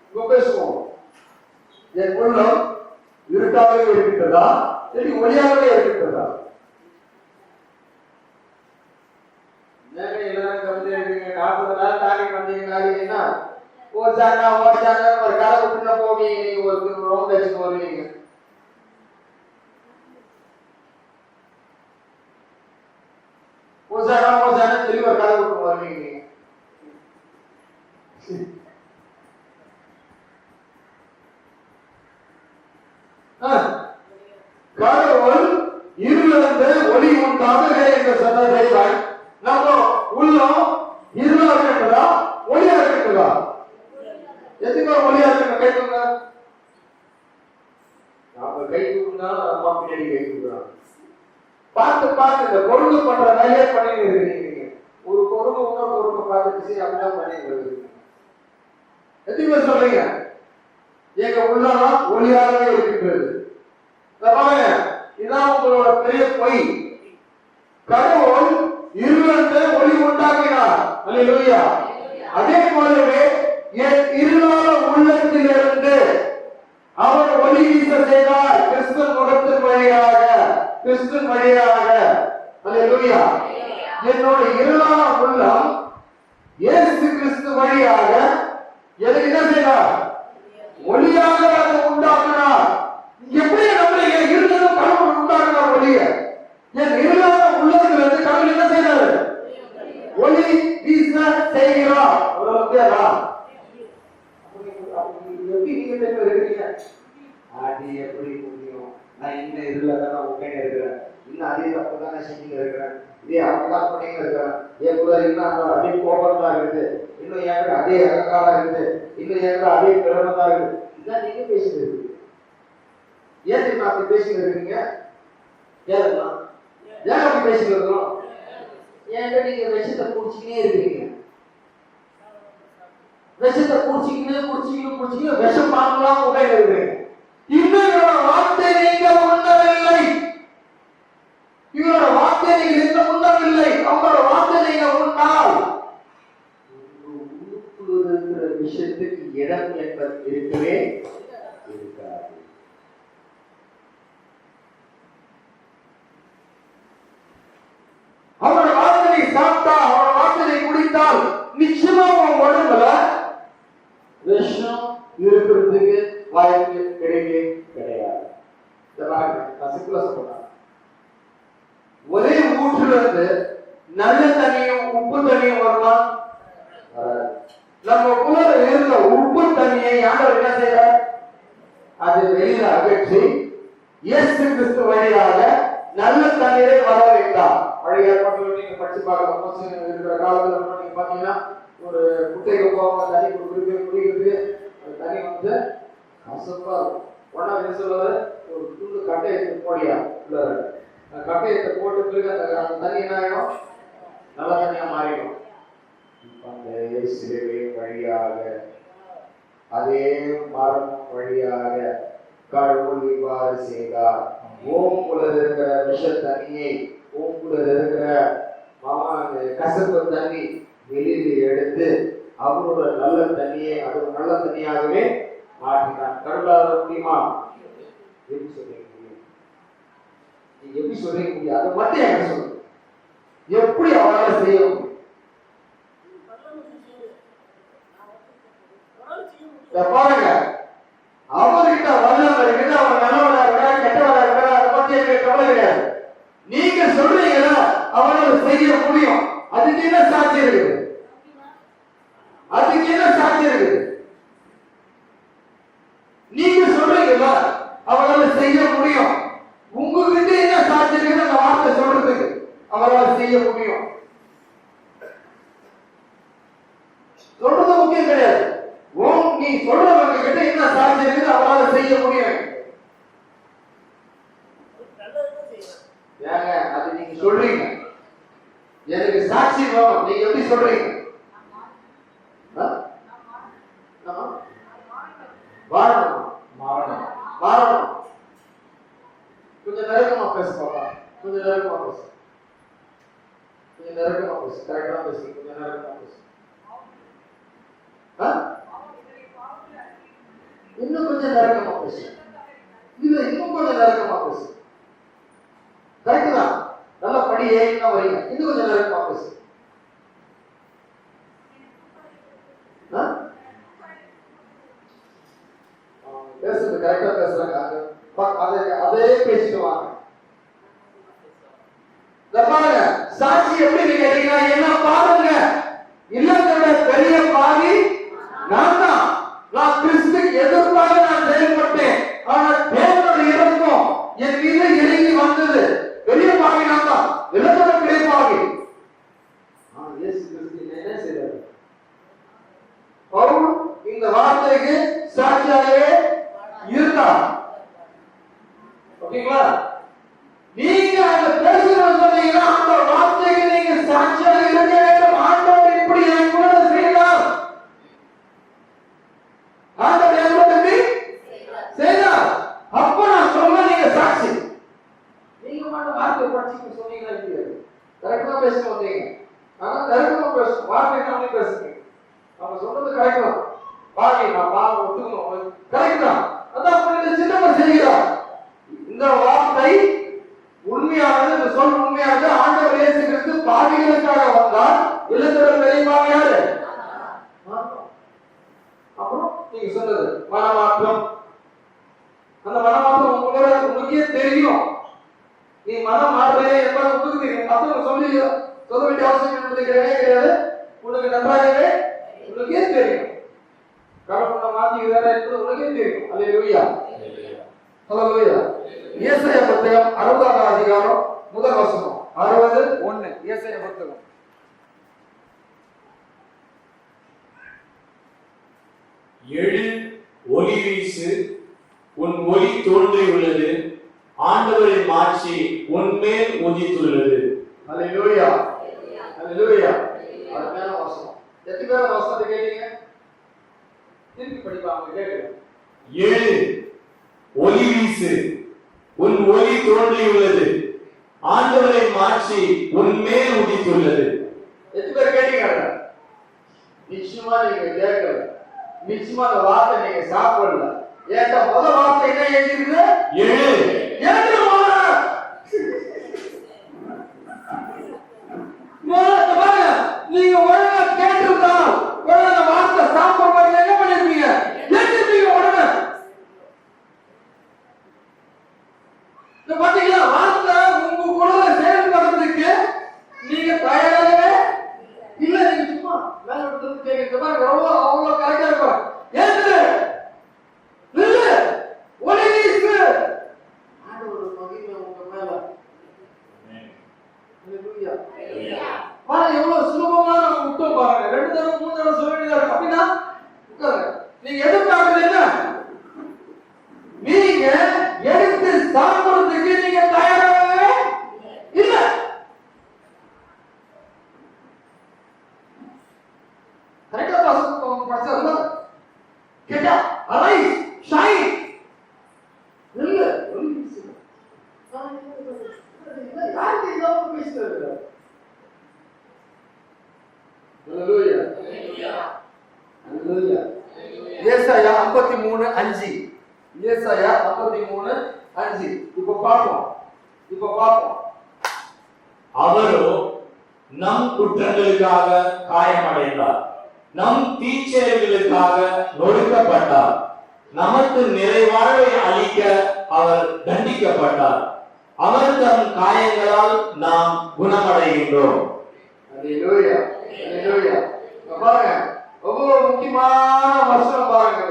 A: இப்ப பேசுவோம். என் உள்ளம் இருட்டாகவே இருக்கின்றதா, சரி ஒளியாகவே இருக்கின்றதா? ஒரு கதை விட்டுல போவீங்க, நீங்க ஒரு ரவுண்ட் அடிச்சு வருவீங்க. சொல்லி ஒரு கதை விட்டு வருவீங்க. கடவுள் இருளிலிருந்து ஒளி உண்டாகுக என்று சொன்ன தேவன், நம்ம உள்ளம் இருளா இருக்கிறதா, ஒளியா இருக்கிறதா? எதுக்கு ஒளியா இருக்க? கை தூங்க. நாம கை தூங்கினா அம்மா பின்னாடி கை தூங்குறாங்க. பார்த்து இந்த பொருள் பண்ற வேலையை பண்ணிட்டு இருக்கீங்க. ஒரு பொருள் இன்னொரு பொருள் பார்த்துட்டு அப்படிதான் பண்ணிட்டு இருக்கீங்க. எதுவுமே சொல்றீங்க எங்க உள்ளம் ஒளியாகவே இருக்கின்றது. இதான் உங்களோட பெரிய பொய். கடவுள் இருளிலிருந்து ஒளி உண்டாக்கினார். அல்லேலூயா. அதே போலவே என் இருளான உள்ளத்திலிருந்து அவர் ஒளி வீச செய்தார். கிறிஸ்துவின் முகத்தின் வழியாக, கிறிஸ்துவின் வழியாக. அல்லேலூயா. என்னோட இருளான உள்ளம் இயேசு கிறிஸ்து வழியாக எதை என்ன செய்தார்? ஒளியாக அதை உண்டாக்கினார். எப்படி நம்முடைய இருளதும் கடவுள் உண்டாக்கினார் ஒளிய. என் இருளான உள்ளத்திலிருந்து கடவுள் என்ன செய்தார்? ஒளி வீச செய்கிறார். எப்படி நீங்க இருக்கீங்க? அது எப்படி முடியும்? நான் இன்னும் இருளதான் உட்காந்து இருக்கிறேன், இன்னும் அதே தப்பு தான் நான் செஞ்சுட்டு இருக்கிறேன், இதே அப்பதான் பண்ணிட்டு இருக்கிறேன், என் கூட இன்னும் அதே கோபம் தான் இருக்குது, இன்னும் என்கிட்ட அதே அகங்காரம் இருக்குது, இன்னும் என்கிட்ட அதே திறமை தான் இருக்குது. இதான் நீங்க பேசிட்டு இருக்கீங்க. ஏன் நீங்க அப்படி பேசிட்டு இருக்கீங்க? ஏன் அப்படி பேசிட்டு இருக்கோம்? ஏன்கிட்ட நீங்க விஷயத்தை குடிச்சுக்கினே இருக்கிறீங்க. விஷத்தை குடிச்சிக்கின்னு விஷம் பாங்கலாம் உடையில இருக்கிறீங்க. இன்னும் இவரோட வார்த்தை நீங்க உண்ணவில்லை. இவரோட வார்த்தை நீங்க இன்னும் உண்ணவில்லை. அவங்களோட வார்த்தை நீங்க உண்ணால் உள்ளுக்குள் இருக்கிற விஷயத்துக்கு இடம் என்பது இருக்கவே இருக்காது. அவரோட வார்த்தையை சாப்பிட்டா, அவரோட வார்த்தையை குடித்தால் நிச்சயமா உன் உடம்புல விஷம் இருக்கிறதுக்கு வாய்ப்பு கிடையவே கிடையாது. ஒரே ஊற்றுல இருந்து நல்ல தண்ணியும் உப்பு தண்ணியும் வருமா? நம்ம கூட இருந்த உப்பு தண்ணியை ஆண்டவர் என்ன செய்யறார்? அது வெளியில அகற்றி இயேசு கிறிஸ்து வழியாக நல்ல தண்ணீரை வர வைத்தார். பழைய ஏற்பாட்டில் நீங்க படிச்சு பார்க்கலாம். இருக்கிற காலத்துல நீங்க பாத்தீங்கன்னா ஒரு குட்டைக்கு போவாங்க, தண்ணி குடிக்கிறதுக்கு தண்ணி வந்து கசப்பா இருக்கும். உடனே என்ன சொல்லுவாரு? ஒரு துண்டு கட்டையத்தை போடியா உள்ள கட்டையத்தை போட்டு பிறகு அந்த தண்ணி என்ன ஆகிடும்? நல்ல தண்ணியா மாறிடும். அந்த சிலுவை வழியாக அதே மரம் வழியாக கடவுள் இவ்வாறு செய்தார். ஓம்புல இருக்கிற விஷ தண்ணியை, ஓம்புல இருக்கிற கசப்பு தண்ணி வெளியில் எடுத்து அவரோட நல்ல தண்ணியை அது நல்ல தண்ணியாகவே மாற்றினார். கடவுளாக முடியுமா? எப்படி சொல்றீங்க முடியும்? நீங்க எப்படி சொல்றீங்க முடியும்? அதை மட்டும் எனக்கு சொல்லுங்க. எப்படி அவரால் செய்ய முடியும்? பாருங்க, அவர்கிட்ட வல்லமை இருக்குது. அவர் நல்லவரா இருக்கா கெட்டவரா இருக்கா அதை பத்தி எனக்கு கவலை கிடையாது. நீங்க சொல்றீங்களா அவரால் செய்ய முடியும்? அதுக்கு என்ன சாட்சி இருக்குது? அதுக்கு என்ன சாட்சி இருக்குது? நீங்க சொல்றீங்களா அவரால் செய்ய முடியும்? உங்ககிட்ட என்ன சாட்சி இருக்குது அந்த வார்த்தை சொல்றதுக்கு அவரால் செய்ய முடியும்? சொல்றது முக்கியம் கிடையாது. நீ சொல்றவங்க கிட்ட என்ன சாட்சி இருக்குது அவரால் செய்ய முடியும்? ஏங்க அது நீங்க சொல்றீங்க, எனக்கு சாட்சி வேணும். நீங்க எப்படி சொல்றீங்க? வாழணும். கொஞ்சம் நெருக்கமா பேச பாப்பா. கொஞ்சம் நெருக்கமா பேசு. கரெக்டா பேசு. கொஞ்சம் நெருக்கமா பேசு. இன்னும் கொஞ்சம் நெருக்கமா பேசு. இல்ல இன்னும் கொஞ்சம் நெருக்கமா பேசு. கரெக்ட் தான். நல்ல படி ஏறினா வரீங்க. இன்னும் கொஞ்சம் நெருக்கமா பேசு. பேசுறது கரெக்டா பேசுறாங்க. அதே பேசிட்டு வாங்க. பாருங்க, சாட்சி எப்படி கேட்டீங்கன்னா என்ன பாருங்க, இல்லத்தோட பெரிய பாவி நான் தான். நான் கிறிஸ்துக்கு எதிர்ப்பாக நான் செயல்பட்டேன். ஆனா தேவனோட இறக்கம் என் மீது இறங்கி வந்தது. பெரிய பாவி நான் தான், இல்லத்தோட பெரிய பாவி. இயேசு கிறிஸ்து என்ன செய்தார்? பவுல் இந்த வார்த்தைக்கு சாட்சியாகவே இருந்தார். ஓகேங்களா? நீங்க அந்த பேசுறது சொன்னீங்கன்னா அந்த வார்த்தைக்கு நீங்க சாட்சியாக இருக்க வேண்டும். ஆண்டவர் இப்படி என் கூட செய்தார். ஆண்டவர் என் கூட செய்தார். அப்ப நான் சொல்ல நீங்க சாட்சி. நீங்க மட்டும் வார்த்தை படிச்சு சொன்னீங்கன்னா இல்லையா? கரெக்டா பேச வந்தீங்க. ஆனா கரெக்டா பேசணும். வார்த்தை நாமளே பேசுங்க. அவங்க சொல்றது கரெக்ட் தான். வார்த்தை நான் பாவம் ஒத்துக்கணும். கரெக்ட் தான். அதான் சின்னவர் செய்கிறார். இந்த வார்த்தை உண்மையானது, இந்த சொல் உண்மையானது. ஆண்டவர் இயேசு கிறிஸ்து பாவிகளுக்காக வந்தார். இல்லத்தோட பெரிய பாவி யாரு? அப்புறம் நீங்க சொன்னது மனமாற்றம். அந்த மனமாற்றம் உங்களுக்கே தெரியும். நீ மனம் மாறுறே என்பது உங்களுக்கு தெரியும். அப்ப சொல்ல வேண்டிய அவசியம் கிடையாது. உனக்கு நன்றாகவே உங்களுக்கே தெரியும். கடவுளை மாத்தி வேற என்பது உனக்கே தெரியும். அல்லேலூயா. அல்லேலூயா. ஏசாயா புத்தகம் 60ஆம் அதிகாரம் முதல் வசனம் 61. ஏசாயா புத்தகம்.
B: எழு, ஒளி வீசு, உன் ஒளி தோன்றியுள்ளது, ஆண்டவரின் மாட்சி உன்மேல் உதித்துள்ளது.
A: அல்லேலூயா. அல்லேலூயா. அருமையான வசனம். எத்தனை பேர் வசனத்தை கேட்டீங்க? திருப்பி படிப்பாங்க கேட்கல.
B: எழு, ஒளி வீசு, உன் ஒளி தோன்றியுள்ளது, ஆண்டவரின் மாட்சி உன் மேல் உதித்துள்ளது.
A: எத்தனை பேர் கேட்டீங்க? நிச்சயமா நீங்க கேட்கல. நிச்சயமா அந்த வார்த்தை நீங்க சாப்பிடல. ஏன்டா முதல் வார்த்தை என்ன எழுதிருக்கு?
B: எழு.
A: நீங்க ஒழுங்கா கேட்டிருந்தா ஒழுங்கா வார்த்தை சாப்பிடுறது என்ன பண்ணிருப்பீங்க? கேட்டிருப்பீங்க உடனே. இந்த பாத்தீங்களா வார்த்தை உங்க கூட செயல்படுறதுக்கு நீங்க தயாராகவே இல்ல. நீங்க சும்மா மேல விட்டு கேட்க பாருங்க. அவ்வளவு கரெக்டா இருக்கும். ஏத்து நில்லு, ஒளி வீசு. ஆண்டவரோட மகிமை உங்க மேல. ஹalleluya. பாருங்க எவ்வளவு சுலபமா நம்ம விட்டோம் பாருங்க. 2 தடவை 3 தடவை சொல்ல வேண்டியதா இருக்கு. அப்படின்னா உட்காருங்க. நீங்க எதிர்பார்க்கறது நீங்க எடுத்து சாப்பிடுறதுக்கு நீங்க தயாராகவே இல்ல. கரெக்டா படிச்சா கேட்டா அரைஸ் ஷைன் இல்ல ஒளி வீசு. யாருக்கு இல்லாம பேசுறது? ஹalleluya. ஹalleluya. ஏசாயா 53:5. ஏசாயா 53:5. இப்ப பாப்போம்.
B: அவரோ நம் குற்றங்களுக்காக காயமடைந்தார், நம் தீச்செயல்களுக்காக நொறுக்கப்பட்டார், நமக்கு நிறைவாழ்வை அளிக்க அவர் தண்டிக்கப்பட்டார், அவர் தம் காயங்களால் நாம் குணமடைகின்றோம்.
A: ஹalleluya. ஹalleluya. பாருங்க ரொம்ப முக்கியமான வசனம் பாருங்க.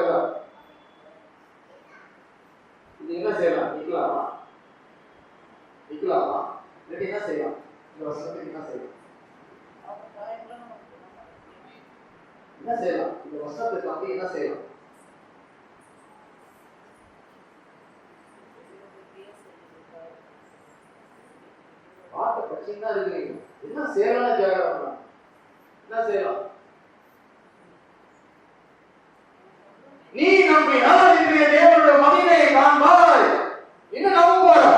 A: இது என்ன செய்யலாம்? நிக்கலாமா? இது என்ன செய்யலாம்? இந்த வசனத்துக்கு என்ன செய்யலாம்? இந்த வசனத்துக்கு வந்து என்ன செய்யலாம்? வார்த்தை பிரச்சனை தான் இருக்கிறீங்க. என்ன செய்யலாம்? கேட்கலாம். என்ன செய்யலாம்? நீ நம்பினால் இன்றைய தேவனுடைய மகிமையை காண்பாய். என்ன நம்புவார்?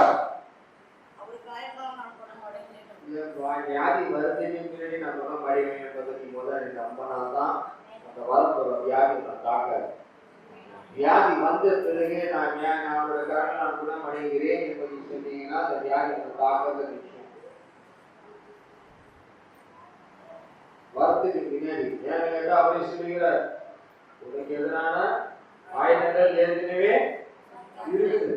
A: வியாதி வருதுன்னு முன்னாடி நான் சொன்ன மடிமையை பத்தி முதல்ல நம்பினால்தான் அந்த வரப்போற வியாதி நான் தாக்காது. வியாதி வந்த பிறகு நான் அவரோட கரணம் நான் குணமடைகிறேன் என்பதை சொன்னீங்கன்னா அந்த வியாதி நான் தாக்கிறது நிச்சயம். வரத்துக்கு பின்னாடி ஏன்னு கேட்டா அவரை சொல்லுகிறார், உனக்கு எதிரான ஆயுதங்கள் ஏற்கனவே இருக்குது.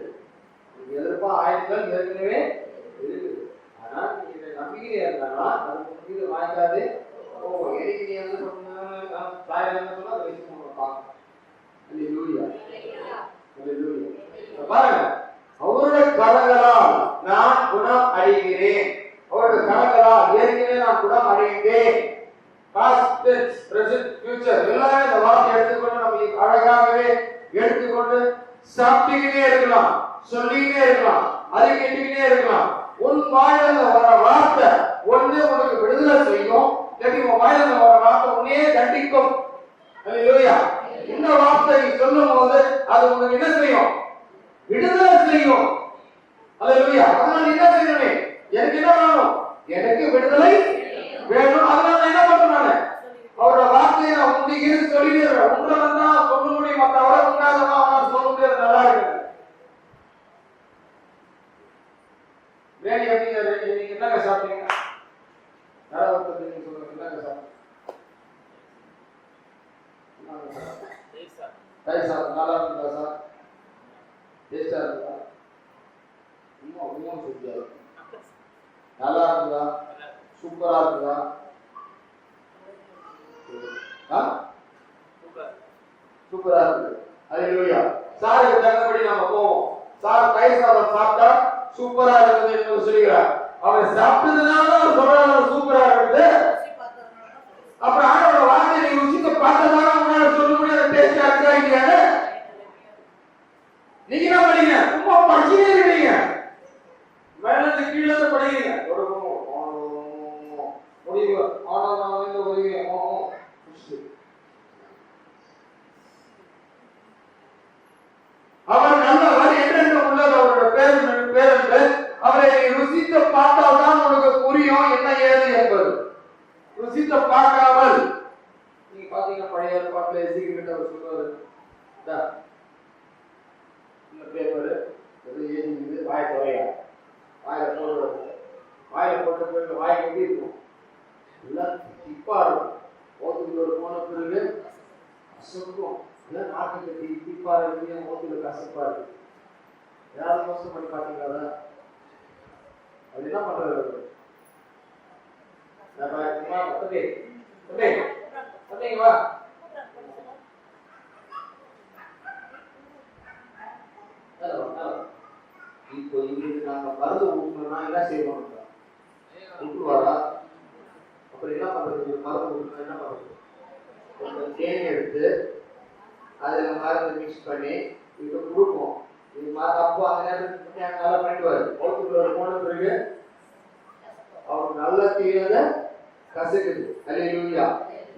A: எதிர்ப்பா ஆயுதங்கள் ஏற்கனவே இருக்குது. ஆனா நீ இதை நம்பிக்கையா இருந்தானா அதுக்கு மீது வாய்க்காது. எனக்கு நீ என்ன சொன்னா அதை வச்சு நம்ம பார்க்கணும். பாருங்க, அவருடைய கரங்களால் நான் குணம் அடைகிறேன். அவருடைய கரங்களால் ஏற்கனவே நான் குணம் அடைந்தேன். பாஸ்ட் டென்ஸ், பிரசன்ட், ஃபியூச்சர் எல்லாமே இந்த வார்த்தை எடுத்துக்கொண்டு நம்ம அழகாகவே எடுத்துக்கொண்டு சாப்பிட்டுக்கிட்டே இருக்கலாம், சொல்லிக்கிட்டே இருக்கலாம், அறிக்கையிட்டே இருக்கலாம். உன் வாயில வர வார்த்தை ஒண்ணு உனக்கு விடுதலை செய்யும், இல்லாட்டி உன் வாயில வர வார்த்தை உன்னையே தண்டிக்கும். ஹalleluya. இந்த வார்த்தை சொல்லும் போது அது உனக்கு என்ன செய்யும்? விடுதலை செய்யும். ஹalleluya. அதனால என்ன செய்யணும்? எனக்கு என்ன வேணும்? எனக்கு விடுதலை வேணும். அதனால என்ன பண்றேன்? அவரோட வார்த்தையை நான் உண்டிகிட்டு சொல்லிடுறேன். உங்களை தான் சொல்ல முடியும், மற்றவரை உண்டாதவா நான் சொல்ல முடியாது. நல்லா இருக்கு. வேலை எப்படி நீங்க என்னங்க சாப்பிட்டீங்க? யாராவது நீங்க சொல்லுங்க, என்னங்க சாப்பிட்டீங்க? நல்லா இருக்குதா சார்? டேஸ்டா இருக்குதா? இன்னும் சூப்பரா இருக்கு. நல்லா இருக்குதா? சூப்பரா இருக்குதா? சூப்பரா இருக்கு. ஹalleluya. சாருக்கு தகுந்தபடி நாம போவோம். சார் தயிர் சாதம் சாப்பிட்டா சூப்பரா இருக்குது என்று சொல்லுகிறார். அவர் சாப்பிட்டதுனால அவர் சொல்றாரு சூப்பரா இருக்குது. அப்புறம் ஆண்டவரோட வார்த்தையை நீங்க ருசித்து பார்த்ததால உங்களால சொல்ல முடியாத டேஸ்டா இருக்கா இல்லையா? நீங்க என்ன பண்ணீங்க? சும்மா படிச்சுட்டே இருக்கீங்க. மேல இருந்து கீழ இருந்து படிக்கிறீங்க. முடிவு ஆனா நான் வந்து ஒதுங்க ஆரம்பத்தில் எசிக்கிட்ட அவர் சொல்லுவாரு, இந்த பேப்பரு எழுதி வாய துறையா வாயில போடுறது, வாயில போட்ட பிறகு வாய் எப்படி இருக்கும், எல்லாம் திப்பா இருக்கும். ஓட்டுக்குள்ள ஒரு போன பிறகு கசக்கும், எல்லாம் நாட்டு கட்டி திப்பா இருக்கு, ஓட்டுல கசப்பா இருக்கு. ஏதாவது யோசனை பண்ணி பார்த்தீங்களா? அது என்ன பண்றது? வா இப்போ இங்க நாங்க மருந்து ஊட்டணும்னா என்ன செய்வோம்? ஊட்டுவாரா? அப்புறம் என்ன பண்றது? மருந்து ஊட்டணும் என்ன பண்றது? கொஞ்சம் தேன் எடுத்து அதுல மருந்து மிக்ஸ் பண்ணி இது கொடுப்போம். இது மாதிரி அப்போ அந்த நேரத்துக்கு நல்லா பண்ணிடுவாரு. ஓட்டுக்குள்ள போன பிறகு அவருக்கு நல்ல தீரத கசக்குது. அல்லேலூயா.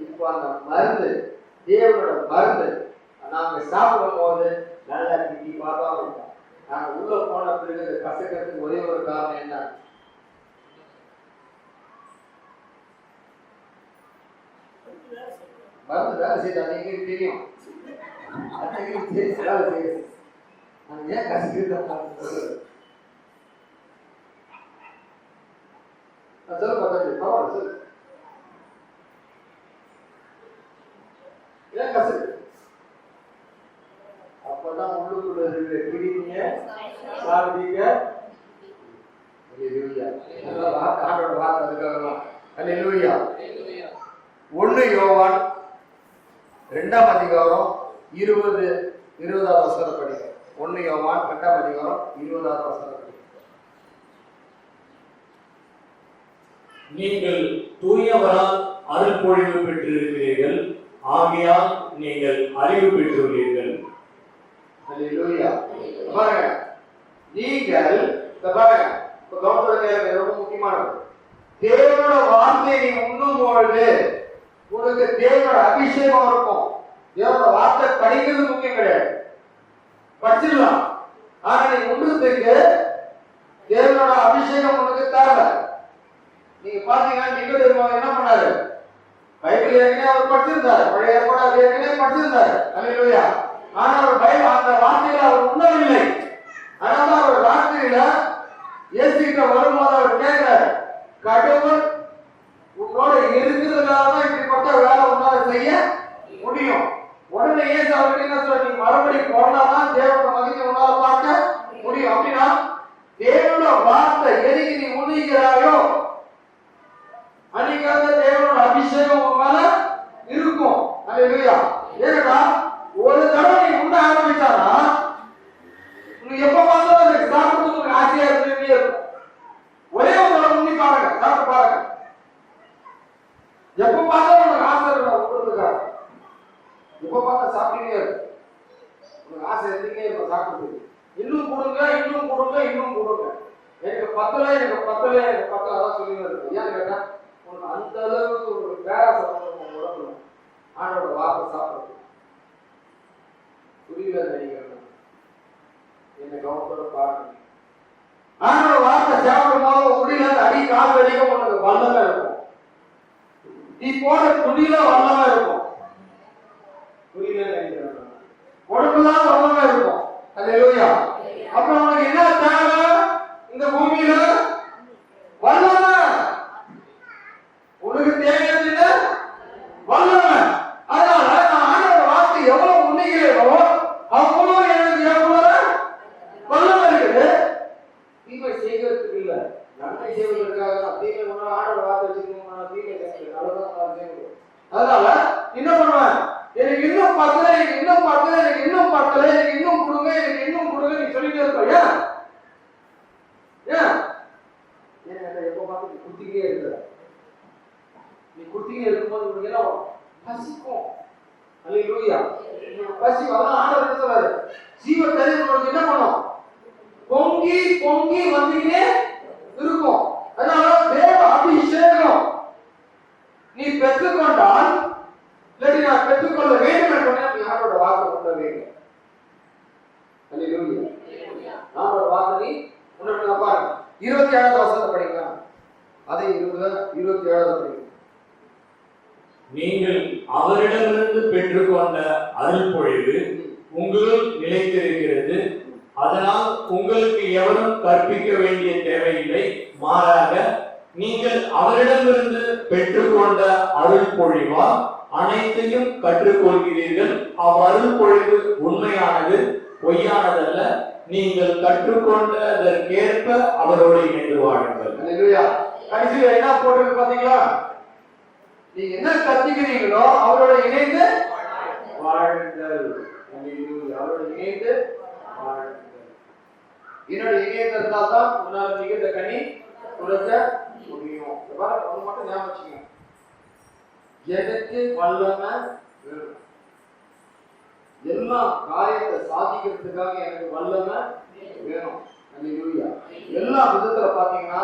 A: இப்போ அந்த மருந்து தேவனோட மருந்து நாங்க சாப்பிடும் போது நல்லா கிட்டி பார்த்தா இருக்கும். நாங்க உள்ள போன பிறகு கசக்கிறதுக்கு ஒரே ஒரு காரணம் என்ன? மருந்து வேலை செய்யுது. அது எங்களுக்கு தெரியும், அது எங்களுக்கு தெரியும் வேலை செய்யுது. அது ஏன் கசக்குது? சொல்லு பார்த்தா சொல்லு, ஏன் கசக்கு? அப்பதான் உள்ளுக்குள்ள இருக்கிற கிருமிய சாப்பிட்டீங்க. ஆண்டோட வார்த்தை அதுக்காக. அல்லேலூயா. 1 யோவான் 2ஆம் அதிகாரம் 20வது வசனம் படிங்க. 1 யோவான் 2ஆம் அதிகாரம் 20வது வசனம் படிங்க.
B: நீங்கள் தூயவரால் அருள் பொழிவு பெற்றிருக்கிறீர்கள், ஆகையால் நீங்கள் அறிவு பெற்றுள்ளீர்கள்.
A: அல்லேலூயா. பாருங்க, நீங்கள் பாருங்க, கவனத்தோட கேளுங்க, ரொம்ப முக்கியமானது. தேவனோட வார்த்தையை நீ உண்ணும் பொழுது உனக்கு தேவனோட அபிஷேகம் இருக்கும். தேவனோட வார்த்தை படிக்கிறது முக்கியம் கிடையாது, படிச்சிடலாம். ஆனா நீ உண்ணுறதுக்கு தேவனோட அபிஷேகம் உனக்கு தேவை. நீங்க பாத்தீங்கன்னா நிக்கோதேமு என்ன பண்ணாரு? பைபிள் ஏற்கனவே அவர் படிச்சிருந்தாரு, பழைய ஏற்பாடு ஏற்கனவே படிச்சிருந்தாரு. அல்லேலூயா. ஆனா அவர் பைபிள் அந்த வார்த்தையில அவர் உண்ணவில்லை. அதனால அவர் ராத்திரியில இயேசுகிட்ட வரும்போது அவர் கேட்கிறார், கடவுள் உன்னோட இருக்கிறதுனால தான் இப்படிப்பட்ட வேலை உன்னால செய்ய முடியும். உடனே இயேசு அவருக்கு என்ன சொல்ற, நீ மறுபடியும் பிறந்தாதான் தேவனோட மகிமை உன்னால பார்க்க முடியும். அப்படின்னா தேவனோட வார்த்தை எதுக்கு நீ உண்ணுகிறாயோ அன்னைக்காக தேவனோட அபிஷேகம் உன் மேல இருக்கும். அல்லேலூயா. ஏன்னா ஒரு தடவை நீ உண்ண ஆரம்பிச்சானா உனக்கு எப்ப பார்த்தாலும் அதுக்கு சாப்பிட்டு உங்களுக்கு ஆசையா இருந்துட்டே இருக்கும். ஒரே ஒரு தடவை உண்ணி பாருங்க, சாப்பிட்டு பாருங்க. எப்ப பார்த்தாலும் உனக்கு ஆசை இருக்கும் உண்றதுக்காக. எப்ப பார்த்தா சாப்பிட்டே இருக்கும், உனக்கு ஆசை இருந்துட்டே இருக்கும் சாப்பிட்டு. இன்னும் கொடுங்க, இன்னும் கொடுங்க, இன்னும் கொடுங்க. எனக்கு பத்தல, எனக்கு பத்தல, எனக்கு பத்தல, அதான் சொல்லி இருக்கு. ஏன்னு கேட்டா உனக்கு அந்த அளவுக்கு ஒரு பேராசை உடம்புல ஆண்டோட வார்த்தை சாப்பிடுறது. புரியல நினைக்கிறேன், என்ன கவனத்தோட பாருங்க. ஆண்டோட வார்த்தை சாப்பிடும் போது முடியல அடி கால் வரைக்கும் உனக்கு வல்லமை இருக்கும். நீ போன துணியில வல்லமை இருக்கும். புரியல நினைக்கிறேன், உடம்புலாம் வல்லமை இருக்கும். அல்லேலூயா. அப்புறம் உனக்கு என்ன தேவை இந்த பூமியில? வல்லமை. உனக்கு தேவையான வல்லமை. அதனால நான் ஆண்டோட வார்த்தை எவ்வளவு உண்மைகளோ அவ்வளவு எனக்கு எவ்வளவு வல்லமை இருக்குது. தீமை செய்கிறதுக்கு இல்ல, நன்மை செய்வதற்காக தான். தீமை ஒன்றும் ஆண்டோட வார்த்தை வச்சுக்கணும், தீமை செய்யணும். அதனால என்ன பண்ணுவேன், எனக்கு இன்னும் பத்தல, எனக்கு இன்னும் பத்தல, எனக்கு இன்னும் பத்தல, எனக்கு இன்னும் கொடுங்க, எனக்கு இன்னும் கொடுங்க, நீ சொல்லிட்டே இருக்க. ஏன் எப்ப பார்த்து நீ குத்திக்கிட்டே இருக்கிற? நீ குத்திக்கிட்டே இருக்கும்போது உனக்கு என்ன பசிக்கும். அல்லேலூயா. பசி அதான் ஆண்டவர் என்ன சொல்றாரு, ஜீவ தண்ணீர் உனக்கு என்ன பண்ணும்? பொங்கி பொங்கி வந்துக்கிட்டே இருக்கும். அதனால தேவ அபிஷேகம் நீ பெற்றுக்கொண்டால், இல்லாட்டி நான் பெற்றுக்கொள்ள வேண்டும் என்று நீ ஆண்டோட வார்த்தை உணர வேண்டும். அல்லேலூயா. ஆண்டோட வார்த்தை நீ உணர்ந்து பாருங்க. 27வது வசனத்தை படிக்கலாம். அதை 27வது படிங்க.
B: நீங்கள் அவரிடமிருந்து பெற்றுக்கொண்ட அருள் பொழிவு உங்களுள் நிலைத்திருக்கிறது. அதனால் உங்களுக்கு எவரும் கற்பிக்க வேண்டிய தேவையில்லை. மாறாக நீங்கள் அவரிடமிருந்து பெற்றுக்கொண்ட அருள் பொழிவால் அனைத்தையும் கற்றுக்கொள்கிறீர்கள். அவ்வருள் பொழிவு உண்மையானது, பொய்யானதல்ல. நீங்கள் கற்றுக்கொண்டதற்கேற்ப அவரோடு இணைந்து வாழுங்கள்.
A: கடைசியில் என்ன போட்டிருக்கு பாத்தீங்களா? நீங்க என்ன கத்துக்கிறீங்களோ அவரோட இணைந்து வாழுங்கள். அவரோட இணைந்து வாழுங்கள். என்னோட இணையத்தால் தான் உன்னால் மிகுந்த கனி கொடுக்க முடியும். ஒன்று மட்டும் ஞாபகம் வச்சுக்கோங்க, எனக்கு வல்லமை வேணும். எல்லா காரியத்தை சாதிக்கிறதுக்காக எனக்கு வல்லமை வேணும். எல்லா விதத்துல பாத்தீங்கன்னா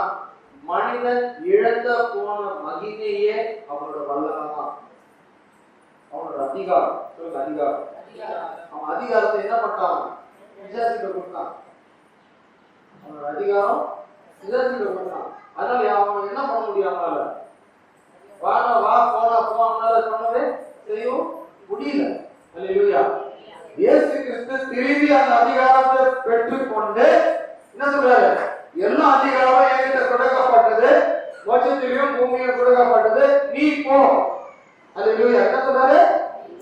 A: மனிதன் இழந்த போன மகிமையே அவனோட வல்லமை தான், அவனோட அதிகாரம். சொல்லுங்க, அதிகாரம். அவன் அதிகாரத்தை என்ன பண்ணான்? பிசாசுகிட்ட கொடுத்தான். அவனோட அதிகாரம் பிசாசுகிட்ட கொடுத்தான். அதனால அவன் என்ன பண்ண முடியாமல, வாடா வா போனா போனால சொன்னதே செய்யவும் முடியல. அல்லேலூயா. இயேசு கிறிஸ்து திரும்பி அந்த அதிகாரத்தை பெற்றுக்கொண்டு என்ன சொல்றாரு? எல்லா அதிகாரமும் என்கிட்ட கொடுக்கப்பட்டது, மோட்சத்திலும் பூமியிலும் கொடுக்கப்பட்டது, நீ போ. அல்லேலூயா. என்ன சொல்றாரு?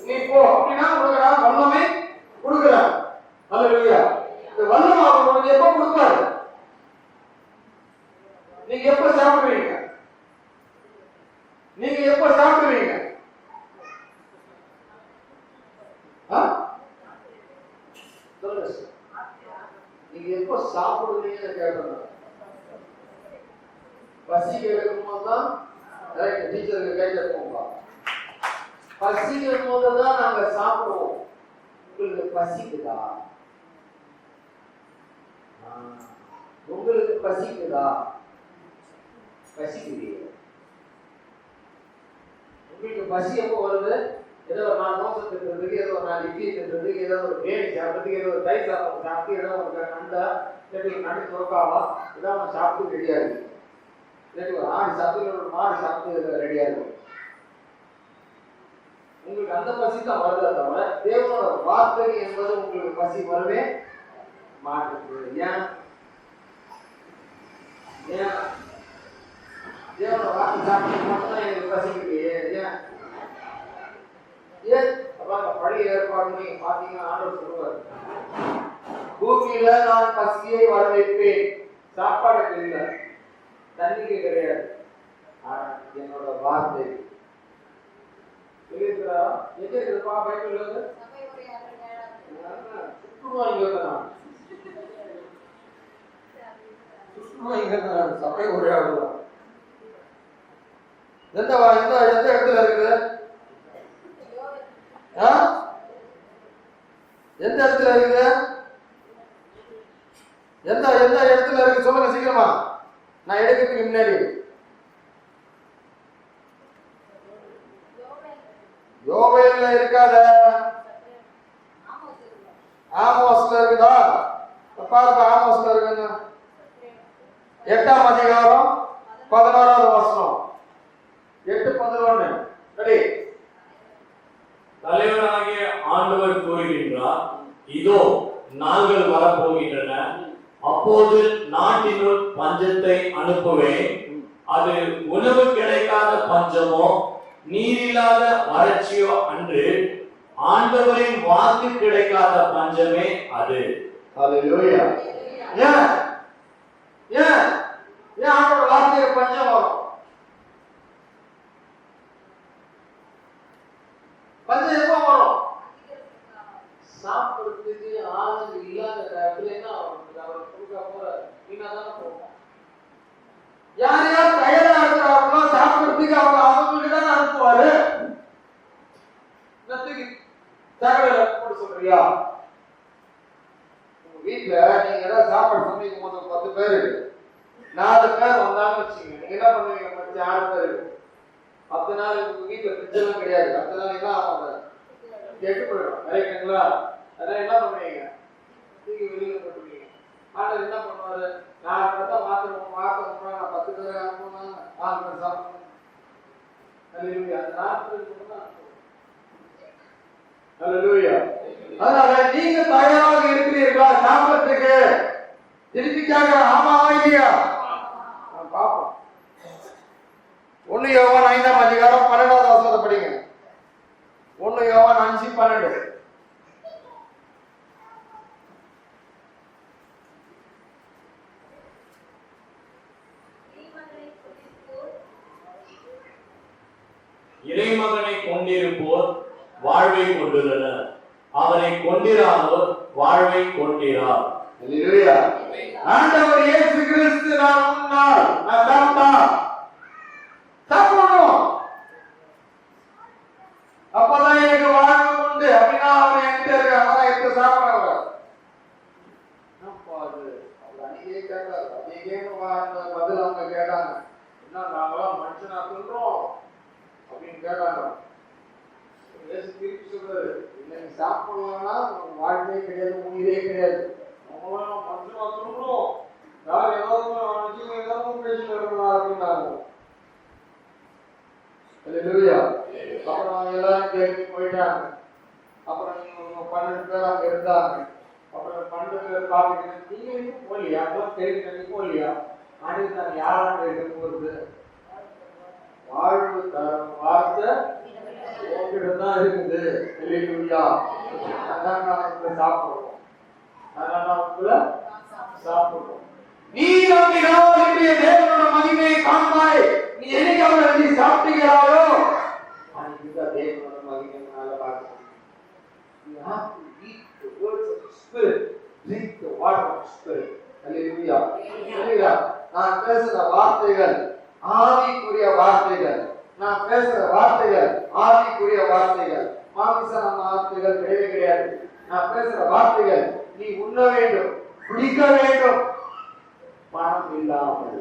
A: நீ போ. அப்படின்னா உனக்கு நான் வல்லமை கொடுக்கிறேன். அல்லேலூயா. இந்த வல்லமை உங்களுக்கு எப்ப கொடுப்பாரு? நீங்க எப்ப சாப்பிடுவீங்க? நீங்க எப்ப சாப்பிடுவீங்க? நீங்க எப்ப சாப்பிடுவீங்கன்னு கேட்கணும். பசி எடுக்கும் போதுதான் டீச்சருக்கு கேட்க போங்க. பசிக்கும் போதுதான் நாங்க சாப்பிடுவோம். உங்களுக்கு பசிக்குதா? உங்களுக்கு பசிக்குதா? பசிக்குது. உங்களுக்கு பசி எப்போ வருது? ஏதோ ஒரு 4 தோசை திட்டுறதுக்கு, ஏதோ ஒரு 4 இட்லி திட்டுறதுக்கு, ஏதோ ஒரு பிரியாணி சாப்பிட்றதுக்கு, ஏதோ ஒரு தயிர் சாப்பிட்டு சாப்பிட்டு, ஏதோ ஒரு நண்டா நடு சுரக்காவா ஏதோ ஒன்று சாப்பிட்டு ரெடியா இருக்கு. இல்லாட்டி ஒரு ஆடு சாப்பிட்டு, ஒரு மாடு சாப்பிட்டு ரெடியா இருக்கு. உங்களுக்கு அந்த பசி தான் வருதா தவிர தேவனோட வார்த்தை என்பது உங்களுக்கு பசி வரவே மாட்டேங்குது. ஏன்? ஏன் தேவனோட வார்த்தை சாப்பிட்டு மட்டும்தான் எனக்கு பசிக்கலையே? ஏன்? ஏன்? பழைய ஏற்பாடு நீங்க பாத்தீங்கன்னா ஆண்டவர் சொல்லுவார், பூமியில நான் பசியை வர வைப்பேன். சாப்பாடுக்கு இல்லை, தண்ணிக்கு கிடையாது, என்னோட வார்த்தை சொல்லியிருக்கிறா. எங்க இருக்குப்பா பைபிள்? சபை ஒரே ஆடுதான். எந்த இடத்துல இருக்குது? எந்த இடத்துல இருக்குது? எந்த இடத்துல இருக்கு? சொல்லுங்க சீக்கிரமா, நான் எடுக்கிறதுக்கு முன்னாடி. யோவேல்ல இருக்காத, ஆமோஸ்ல இருக்குதா? பாருப்பா, ஆமோஸ்ல இருக்குங்க. 8ஆம் அதிகாரம் 11வது வசனம். 8:11. ரெடி?
B: தலைவராகிய ஆண்டவர் கூறுகின்றார், இதோ நாள்கள் வரப்போகின்றன, அப்போது நாட்டினுள் பஞ்சத்தை அனுப்புவேன். அது உணவு கிடைக்காத பஞ்சமோ நீரில்லாத வறட்சியோ அன்று, ஆண்டவரின் வாக்கு கிடைக்காத பஞ்சமே அது.
A: ஹல்லேலூயா. ஏன் ஏன் ஏன் ஆண்டவரோட வார்த்தையில பஞ்சம் வரும்? பஞ்சம் எப்போ வரும்? சாப்பிடுறதுக்கு ஆளுங்க இல்லாத இடத்துல அவர் கொடுக்க போற வீணாதான போகும். யார் யார் தயாரா இருக்கிறார்களோ சாப்பிடுறதுக்கு அவங்களுக்கு தானே அனுப்புவாரு. தகவல் போட்டு சொல்றியா? உங்க வீட்டுல நீங்க ஏதாவது சாப்பாடு சமைக்கும் போது 10 பேர் 4 பேர் வந்தாலும் வச்சுக்கீங்க, நீங்க என்ன பண்ணுவீங்க? 6 பேர் 10 நாள் உங்க வீட்டுல ஃப்ரிட்ஜெல்லாம் கிடையாது. 10 நாள் என்ன ஆகும்? கெட்டு போயிடும். கரெக்டுங்களா? அதான் என்ன பண்ணுவீங்க? தூக்கி வெளியில போட்டுவீங்க. ஆண்டவர் என்ன பண்ணுவாரு? நான் பார்த்தா மாத்திரம் 10 பேர் அனுப்பணும், 4 பேர் சாப்பிடணும். ஹalleluya. அந்த நாட்களுக்கு தான். ஹalleluya. அதனால நீங்க தயாராக இருக்கிறீர்களா சாப்பிடுறதுக்கு? திருப்பிக்காக ஆமாவா இல்லையா? பாப்போம். 1 யோவான் 5ஆம் அதிகாரம் 12வது வசனத்தை படிங்க. 1 யோவான் 5:12.
B: இறைமகனை கொண்டிருப்போர் வாழ்வை கொண்டுள்ளனர், அவரை கொண்டிராதோர் வாழ்வை கொண்டிரார்.
A: ஹalleluya. ஆண்டவர் இயேசு கிறிஸ்து நான் உன்னால் நான் சாப்பிடணும், அப்பதான் எனக்கு வாழ்வு உண்டு அப்படின்னா அவர் என்கிட்ட இருக்காங்க. அதான் எடுத்து சாப்பிடுறாங்க. அன்னைக்கே கேட்டாங்க, அன்னைக்கே பதில் அவங்க கேட்டாங்க, என்ன நாங்களாம் மனுஷனா சொல்றோம் அப்படின்னு கேட்டாங்க. இயேசு திருப்பி சொல்றாரு, இன்னைக்கு சாப்பிடலன்னா வாழ்வே கிடையாது, உயிரே கிடையாது. அவங்களாம் மனுஷனா சொல்றோம், யார் ஏதாவது பேசிட்டு இருக்கா அப்படின்னாங்க. ஹalleluya. அப்புறம் எல்லாரும் கேட்டு போயிட்டாங்க. அப்புறம் 12 பேர் அங்க இருந்தாங்க. அப்புறம் 12 பேர் பாத்துக்கிட்டு, நீங்க இன்னும் போலியா? அதெல்லாம் தெரிஞ்சு போலியா? அடுத்து நான் யாரும் கேட்டு போறது? வாழ்வு தரும் வார்த்தை உங்ககிட்ட தான் இருக்குது. ஹalleluya. அதான் நான் சாப்பிடுறோம். அதனால உங்களை சாப்பிடுறோம். நீ நம்பினால் தேவனோட மகிமையை காண்பாய். நீ என்னைக்கு அவரை நீ சாப்பிட்டீங்களோ அன்னைக்கு தேவனோட மகிமையினால பார்க்க. You have to eat the words of the Spirit, drink the water of the Spirit. Hallelujah. Hallelujah. நான் பேசுற வார்த்தைகள் ஆவிக்குரிய வார்த்தைகள். நான் பேசுற வார்த்தைகள் ஆவிக்குரிய வார்த்தைகள். மாமிசமான வார்த்தைகள் கிடையவே கிடையாது. நான் பேசுற வார்த்தைகள் நீ உண்ண வேண்டும், குடிக்க வேண்டும், பணம் இல்லாமல்.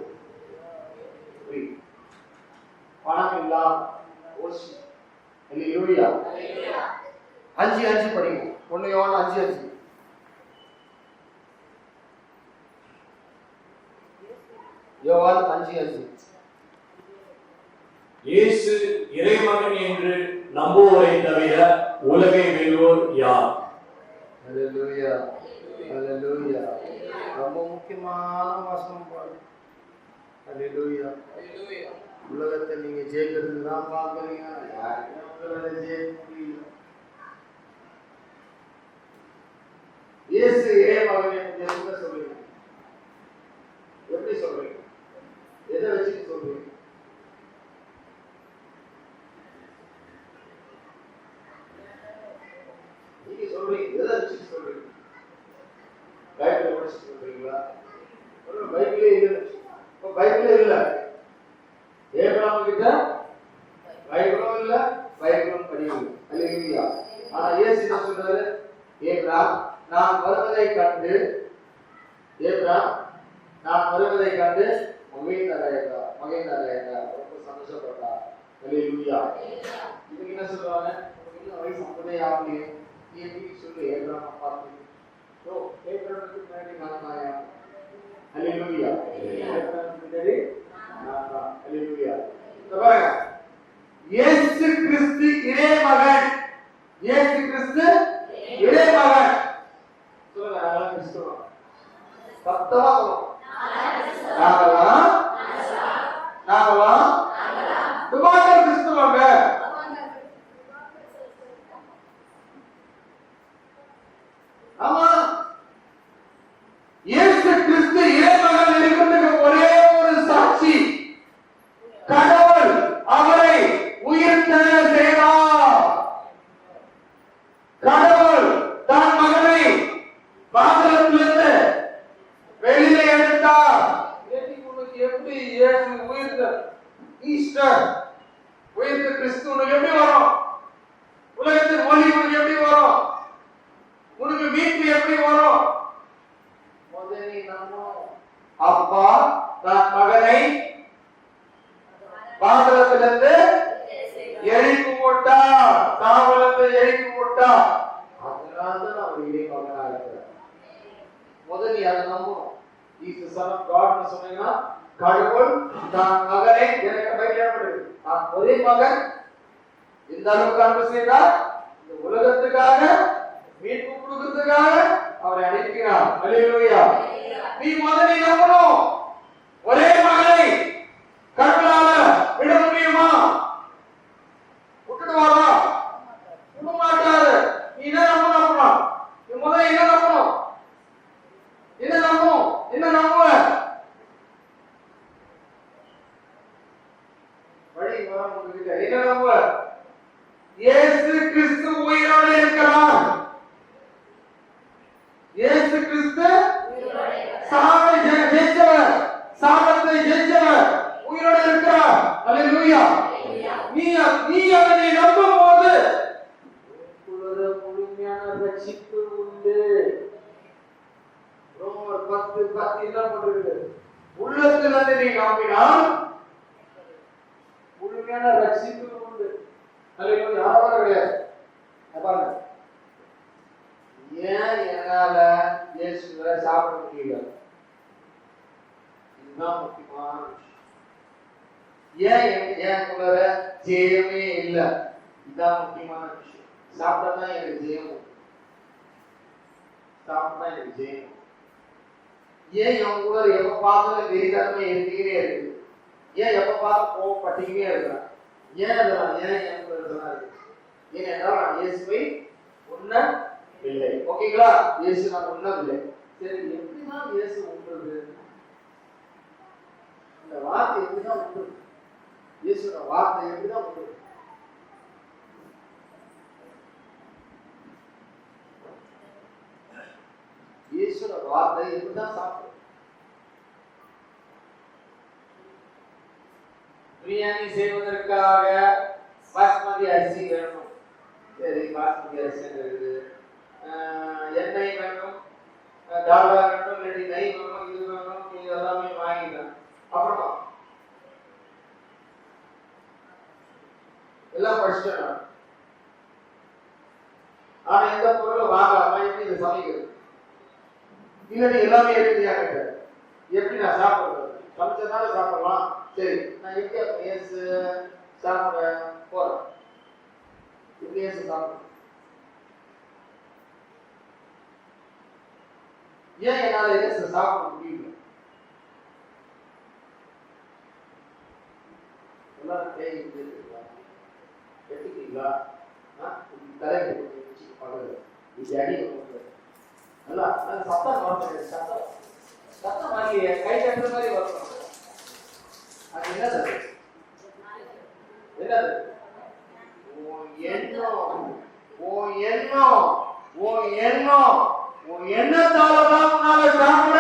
A: பணம் இல்லாமல். ஹalleluya. 5:5 படிங்க. 1 யோவான் 5:5. யோவான் 5:5.
B: இயேசு இறைமகன் என்று நம்புவோரை தவிர உலகை வெல்வோர் யார்?
A: ஹalleluya. ஹalleluya. ரொம்ப முக்கியமான வசனம் பாருங்க. ஹalleluya. ஹalleluya. உலகத்தை நீங்க ஜெயிக்கிறதுக்கு தான் பார்க்கறீங்க. யாருமே உங்களை ஜெயிக்க முடியல. இயேசு இறைமகன் என்று என்ன சொல்றீங்க? எப்படி சொல்றீங்க? எதை வச்சு சொல்றீங்க? நீங்க சொல்றீங்க, எதை வச்சு சொல்றீங்க? பைபிளை படிச்சு சொல்றீங்களா? பைபிளே இல்லை. பைபிளே இல்லை. ஏப்ரஹாம் கிட்ட பைபிளும் இல்லை, பைபிளும் படிக்கல. ஹalleluya. ஆனா இயேசு என்ன சொல்றாரு? ஏப்ரஹாம் நான் வருவதை கண்டு மகிழ்ந்தாரேடா, ரொம்ப சந்தோஷப்பட்டா. ஹalleluya. இதுக்கு என்ன சொல்றாங்க? இன்னும் வயசு 50 ஆகலையே, நீ எப்படி சொல்லு ஏப்ரஹாம் பார்த்து ஏப்ரஹாமுக்கு முன்னாடி நான் தாயா. ஹalleluya. ஏப்ரஹாமுக்கு முன்னாடி நான் தான். ஹalleluya. பாருங்க, இயேசு கிறிஸ்து இறைமகன். இயேசு கிறிஸ்து இறைமகன். சொல்லுங்க, நாங்களாம் கிறிஸ்துவா? சத்தமா சொல்லுங்க. நாங்களாம் கிறிஸ்துவாங்க. ஆமா, இயேசு கிறிஸ்து இறைமகன் இருக்கிறதுக்கு ஒரே ஒரு சாட்சி, கடவுள் அவரை உயிர்த்தெழ செய்தார். கடவுள் தன் மகனை பாத்திரத்திலிருந்து வெளியில எடுத்தார். எப்படி இயேசு உயிர்த்த ஈஸ்டர் உயிர்த்த கிறிஸ்து உனக்கு எப்படி வரும்? உலகத்தின் ஒளி உனக்கு எப்படி வரும்? உனக்கு மீட்பு எப்படி வரும்? முதலில் அப்பா தன் மகனை பாத்திரத்திலிருந்து எழுப்பி போட்டார், தாவலிருந்து எழுப்பி போட்டார். அதனால்தான் அவர் இறைமகனாக இருக்கிறார். முதலில் அதை நம்பணும். He is the son of God னு சொன்னீங்கன்னா கடவுள் தான் மகனை எனக்கு பைபிள் நான் ஒரே மகன் இந்த அளவுக்கு அன்பு செய்தார் இந்த உலகத்துக்காக மீட்பு கொடுக்கிறதுக்காக அவரை அனுப்பினார். அல்லேலூயா. நீ முதல்ல நம்பணும். ஒரே மகனை கடவுளால விட முடியுமா? விட்டுடுவாரா? விட மாட்டாரு. நீ என்ன நம்பணும்? நீ முதல்ல என்ன நம்பணும்? என்ன நம்புவ? வழி வரம் உங்களுக்கு என்ன நம்புவ? இயேசு கிறிஸ்து உயிரோடு இருக்கிறார். இயேசு கிறிஸ்து சாவை ஜெயிச்சவர், சாபத்தை ஜெயிச்சவர், உயிரோடு இருக்கிறார். அல்லேலூயா. நீ அதை நம்பும்போது முழுமையான ரட்சிப்பு உண்டு. ரோமர் 10:10 என்ன போட்டிருக்கு? உள்ளத்திலிருந்து நீ நம்பினால் முழுமையான ரட்சிப்பு உண்டு. அல்லேலூயா. யாரும் கிடையாது. பாருங்க, ஏன் என்னால இயேசுவை சாப்பிட முடியல? இதுதான் முக்கியமான விஷயம். ஏன் குளர ஜெயமே இல்லை? இதுதான் முக்கியமான விஷயம். சாப்பிட்டா எனக்கு ஜெயம், சாப்பிட்டா எனக்கு ஜெயம். ஏன் என் கூட எப்ப பார்த்தாலும் வெறிதன்மை இருந்துகிட்டே இருக்கு? ஏன் எப்ப பார்த்து கோவப்பட்டுக்கிட்டே இருக்கிறேன்? ஏன் என் கூட இருக்கு? ஏனென்றால் நான் இயேசுவை உண்ண இல்லை. ஓகேங்களா? இயேசு நான் உண்ணவில்லை. சரி, எப்படிதான் இயேசு உண்ணுது? இந்த வார்த்தை எப்படிதான் உண்ணுது? இயேசுவோட வார்த்தை எப்படிதான் உண்ணுது? இயேசுவோட வார்த்தை எப்படிதான் சாப்பிடும்? பிரியாணி செய்வதற்காக பாஸ்மதி அரிசி வேணும். சரி, பாஸ்மதி அரிசி இருக்குது. எண்ணெய் வேணும், டால்டா வேணும், இல்லாட்டி நெய் வேணும், இது வேணும், இது எல்லாமே வாங்கிக்கலாம். அப்புறமா எல்லாம் படிச்சுட்டேன். ஆனா எந்த பொருளும் வாங்கலாமா? எப்படி இதை சமைக்கிறது? இல்லாட்டி எல்லாமே இருக்குதியா? எப்படி நான் சாப்பிடுறது? சமைச்சதுனால சாப்பிடலாம். சரி, நான் எப்படி அப்ப இயேசு சாப்பிட போறேன்? எப்படி இயேசு சாப்பிடுறேன்? ஏன் என்னால இயேசு சாப்பிட முடியல? எல்லாரும் எடுத்துக்கீங்களா? தலைக்கு பகல் இது அடி நல்லா சத்தம் வரணும். சத்தம் மாதிரி கை கட்டுற மாதிரி வரணும். அது என்னது? என்னது? எண்ணத்தாலதான் உன்னால சாப்பிட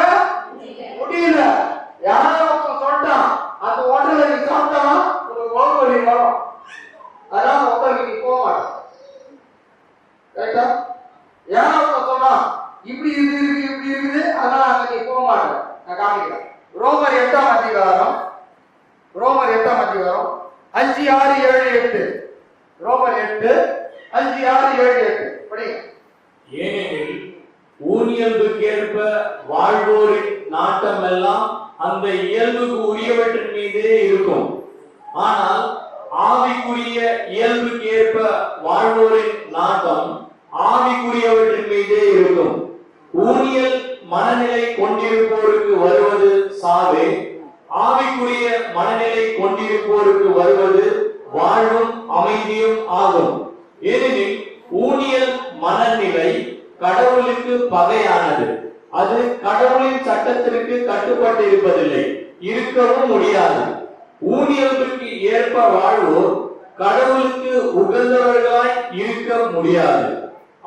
A: முடியல. யாரும் சொல்லிட்டான் அந்த ஹோட்டல்ல நீ சாப்பிட்டா ஒரு ஓடு வழி வரும், அதனால ஹோட்டலுக்கு நீ போக மாட்டேன். கரெக்டா? யாரும் சொல்றான் இப்படி இருக்குது அதனால அங்க நீ போக மாட்டேன். நான் காமிக்கிறேன். ரோமர் 8ஆம் அதிகாரம் 5, 6, 7, 8. ரோமர் 8, 5, 6, 7, 8 படிங்க.
B: ஏனெனில் ஊனியல்புக்கேற்ப வாழ்வோரின் நாட்டம் எல்லாம் அந்த இயல்புக்கு உரியவற்றின் மீதே இருக்கும். ஆனால் ஆவிக்குரிய இயல்புக்கு ஏற்ப வாழ்வோரின் நாட்டம் ஆவிக்குரியவற்றின் மீதே இருக்கும். ஊனியல் மனநிலை கொண்டிருப்போருக்கு வருவது சாவே, ஆவிக்குரிய மனநிலை கொண்டிருப்போருக்கு வருவது வாழ்வும் அமைதியும் ஆகும். ஏனெனில் ஊனியல் மனநிலை கடவுளுக்கு பகையானது. அது கடவுளின் சட்டத்திற்கு கட்டுப்பட்டு இருப்பதில்லை, இருக்கவும் முடியாது. ஊனியலுக்கு ஏற்ப வாழ்வோர் கடவுளுக்கு உகந்தவர்களாய் இருக்க முடியாது.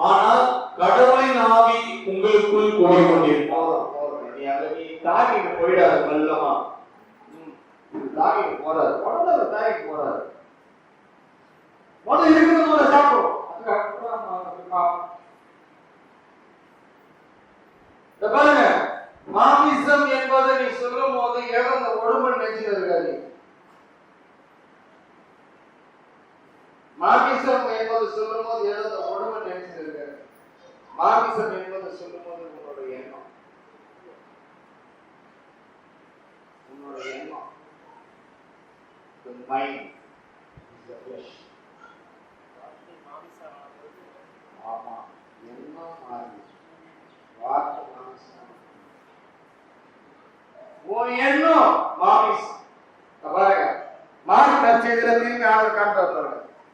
B: ஆனால் கடவுளின் ஆவி உங்களுக்குள் கூடிக்கொண்டிருக்கும்.
A: தாகிட்டு போயிடாது. நல்லமா தாகிட்டு போறாரு, உடனே தாகிட்டு போறாரு. முதல்ல இருக்கிறது முதல்ல சாப்பிடும். பாருங்க, மாமிசம் என்பதை நீ சொல்லும் போது இழந்த ஒடுமன் நெஞ்சில் இருக்காது. மாமிசம் என்பது சொல்லும் போது இழந்த ஒடுமன் நெஞ்சில் இருக்காது. மாமிசம் என்பது சொல்லும் போது உங்களுடைய எண்ணம் mind is the flesh. ஆமா, எண்ணம் மாறி வார்த்தை மாமிசம். உன் எண்ணம் மாமிசம். பாருங்க, மார்க் நற்செய்தியில திரும்பி ஆளு காண்பாரு.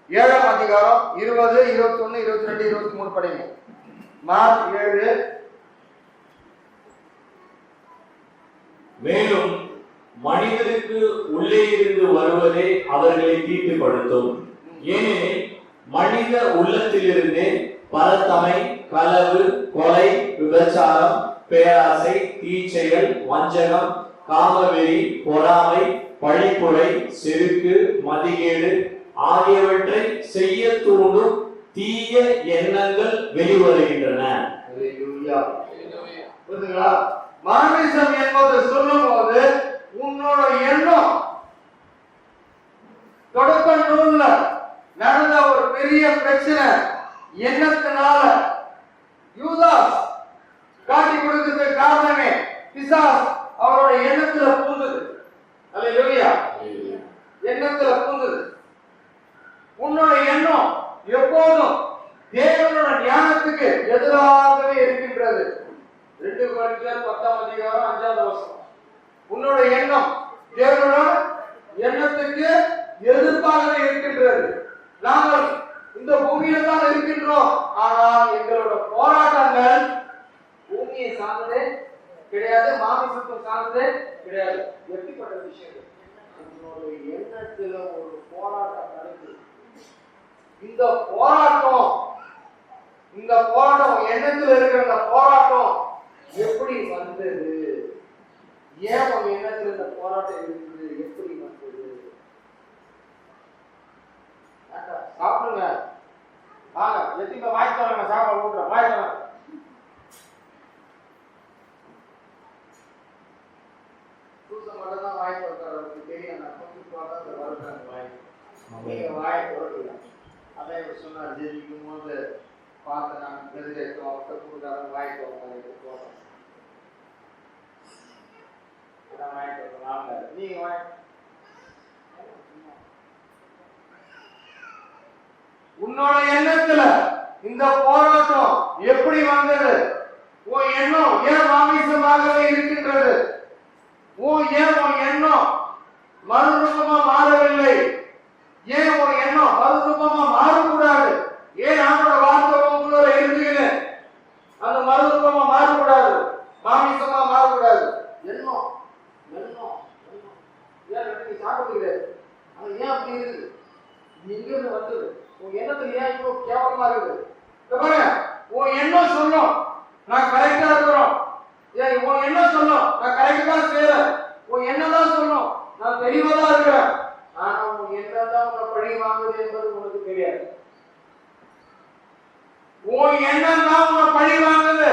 A: 7ஆம் அதிகாரம் 20, 21, 22, 23 படிங்க. மார்க் 7.
B: மேலும் மனிதருக்கு உள்ளே இருந்து வருவதே அவர்களை தீட்டுப்படுத்தும். ஏனெனில் மனித உள்ளத்திலிருந்து பரத்தமை, களவு, கொலை, விபச்சாரம், பேராசை, தீச்செயல், வஞ்சகம், காமவெறி, பொறாமை, பழிப்புரை, செருக்கு, மதிகேடு ஆகியவற்றை செய்ய தூண்டும் தீய எண்ணங்கள் வெளிவருகின்றன.
A: மாமிசம் என்பது சொல்லும் போது உன்னோட எண்ணம் தொடக்க நூல்ல நடந்த ஒரு பெரிய பிரச்சனை எண்ணத்தினால யூதாஸ் காட்டி கொடுக்கிறது காரணமே பிசாஸ் அவரோட எண்ணத்துல பூந்தது. அல்லேலூயா. எண்ணத்துல பூந்தது. உன்னோட எண்ணம் எப்போதும் தேவனோட ஞானத்துக்கு எதிராகவே இருக்கின்றது. 2 கொரிந்தியர் 10ஆம் அதிகாரம் 5வது வசனம். உன்னோட எண்ணம் தேவனோட எண்ணத்துக்கு எதிர்ப்பாகவே இருக்கின்றது. நாங்கள் இந்த பூமியில தான் இருக்கின்றோம், ஆனால் எங்களோட போராட்டங்கள் பூமியை சார்ந்ததே கிடையாது, மாமிசத்தை சார்ந்ததே கிடையாது. எப்படிப்பட்ட விஷயம்? உன்னோட எண்ணத்துல ஒரு போராட்டம் நடக்குது. இந்த போராட்டம் எண்ணத்துல இருக்கிற இந்த போராட்டம் எப்படி வந்தது? ஏன் உங்க எண்ணத்துல இந்த போராட்டம் இருக்குது? எப்படி வந்தது? சாப்பிடுங்க, வாங்க, எத்திங்க வாங்கி தராங்க, சாப்பாடு ஊட்டுற வாங்கி தராங்க. சூசை மட்டும் தான் வாங்கி கொடுக்குறவங்களுக்கு தெரியும். நான் கொஞ்சம் பார்த்தா வருகிறாங்க வாங்கி, நீங்க வாங்கி கொடுக்கல. அதை சொன்னார், ஜெயிக்கும் போது பார்த்து நான் பெருதேற்றம் அவர்கிட்ட கொடுக்காத வாங்கி கொடுக்க போகிறோம். வாங்கி கொடுக்கலாம், நீங்க வாங்கி. உன்னோட எண்ணத்துல இந்த போராட்டம் எப்படி வந்தது? உன் எண்ணம் ஏன் மாமிசமாகவே இருக்கின்றது? உன் எண்ணம் மறுரூபமா மாறவில்லை? ஏன் உன் எண்ணம் மறுரூபமா மாறக்கூடாது? ஏன் அவனோட வார்த்தை உங்களோட இருக்குது? அந்த மறுரூபமா மாறக்கூடாது, மாமிசமா மாறக்கூடாது. எண்ணம் ஏன் நீங்க சாப்பிடுகிறீங்க? அது ஏன் அப்படி இருக்குது? எங்க இருந்து வந்தது? உன் எண்ணத்துல ஏன் இப்போ கேவலமா இருக்குது? பாருங்க, உன் எண்ணம் சொல்லும் நான் கரெக்டா இருக்கிறோம். உன் எண்ணம் சொல்லும் நான் கரெக்டா தான் செய்யறேன். உன் எண்ணம் தான் சொல்லும் நான் தெளிவா தான் இருக்கிறேன். ஆனா உன் எண்ணம் தான் உன்னை பழி வாங்குது என்பது உனக்கு தெரியாது. உன் எண்ணம் தான் உன்னை பழி வாங்குது.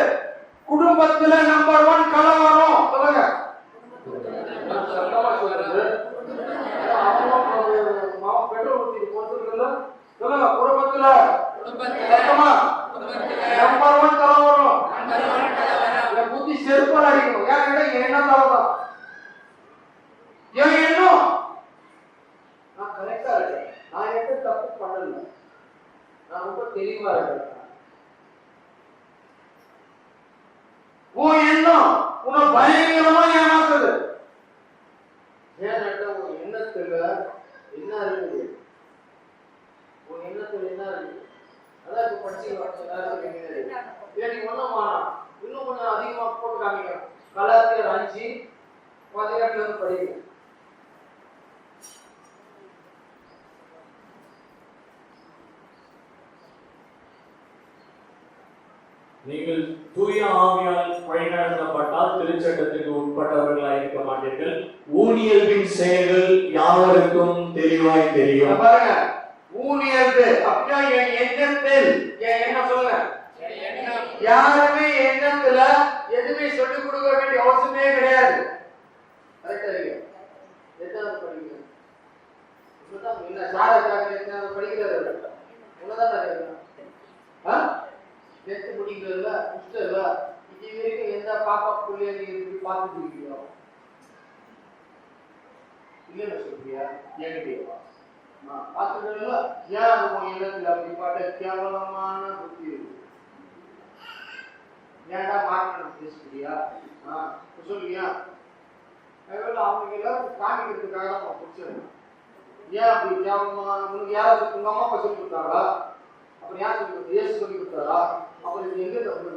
A: குடும்பத்துல நம்பர் 1 கலவரம். சொல்லுங்க, சத்தமா சொல்றது. மாவு பெட்ரோல் ஊத்தி போட்டுருக்கல. சொல்லுங்க, குடும்பத்துல சத்தமா நம்பர் 1 கலவரம். புத்தி செருப்பால் அடிக்கணும். ஏன் கேட்டா எண்ணத்தால தான். என் எண்ணம் நான் கரெக்டா இருக்கேன், நான் எந்த தப்பு பண்ணல, நான் ரொம்ப தெளிவா இருக்கேன். உன் எண்ணம் உன்னை பயங்கரமா ஏமாத்துது. ஏன் கேட்டா உன் எண்ணத்துல என்ன இருக்குது? உன் எண்ணத்துல என்ன இருக்குது? அதான் இப்ப படிச்சு நீ ஒண்ணும் வேணாம், இன்னும் கொஞ்சம் அதிகமா போட்டு காமிக்கிறேன். கலாத்தியர் 5:18 படிங்க.
B: நீங்கள் தூய ஆவியால் வழிநடத்தப்பட்டால் திருச்சட்டத்துக்கு உட்பட்டவர்களாக இருக்க மாட்டீர்கள். ஊனியல்பின் செயல்கள் யாவருக்கும் தெளிவாய் தெரியும்.
A: பாருங்க, ஊனியல்பு அப்படின்னா என் எண்ணத்தில் என்ன சொல்லுங்க, யாருமே எண்ணத்துல எதுவுமே சொல்லிக் கொடுக்க வேண்டிய அவசியமே கிடையாது. கரெக்டா இருக்கு. எத்தனாவது படிக்கிறீங்க? எத்தனாவது படிக்கிறது? உன்னதான் டென்த் முடிக்கிறதுல புஷ்டர்ல இது வரைக்கும் எந்த பாப்பா பிள்ளைய நீங்க இப்படி பார்த்துட்டு இருக்கீங்களோ? இல்லைன்னு சொல்றியா? என்கிட்ட பார்த்துக்கல. ஏன் உன் எண்ணத்துல அப்படிப்பட்ட கேவலமான புத்தி இருக்கு? ஏன்டா மாற்றணும் பேசுறியா? சொல்லுவியா? அவங்க எல்லாரும் காமிக்கிறதுக்காக தான் பிடிச்சிருக்கேன். ஏன் அப்படி கேவலமா? உனக்கு யாராவது உங்க அம்மா அப்பா சொல்லி கொடுத்தாங்களா? அப்புறம் யார் சொல்லி கொடுத்தா? இயேசு சொல்லி கொடுத்தாரா? அப்புறம் இது எங்க தப்பு?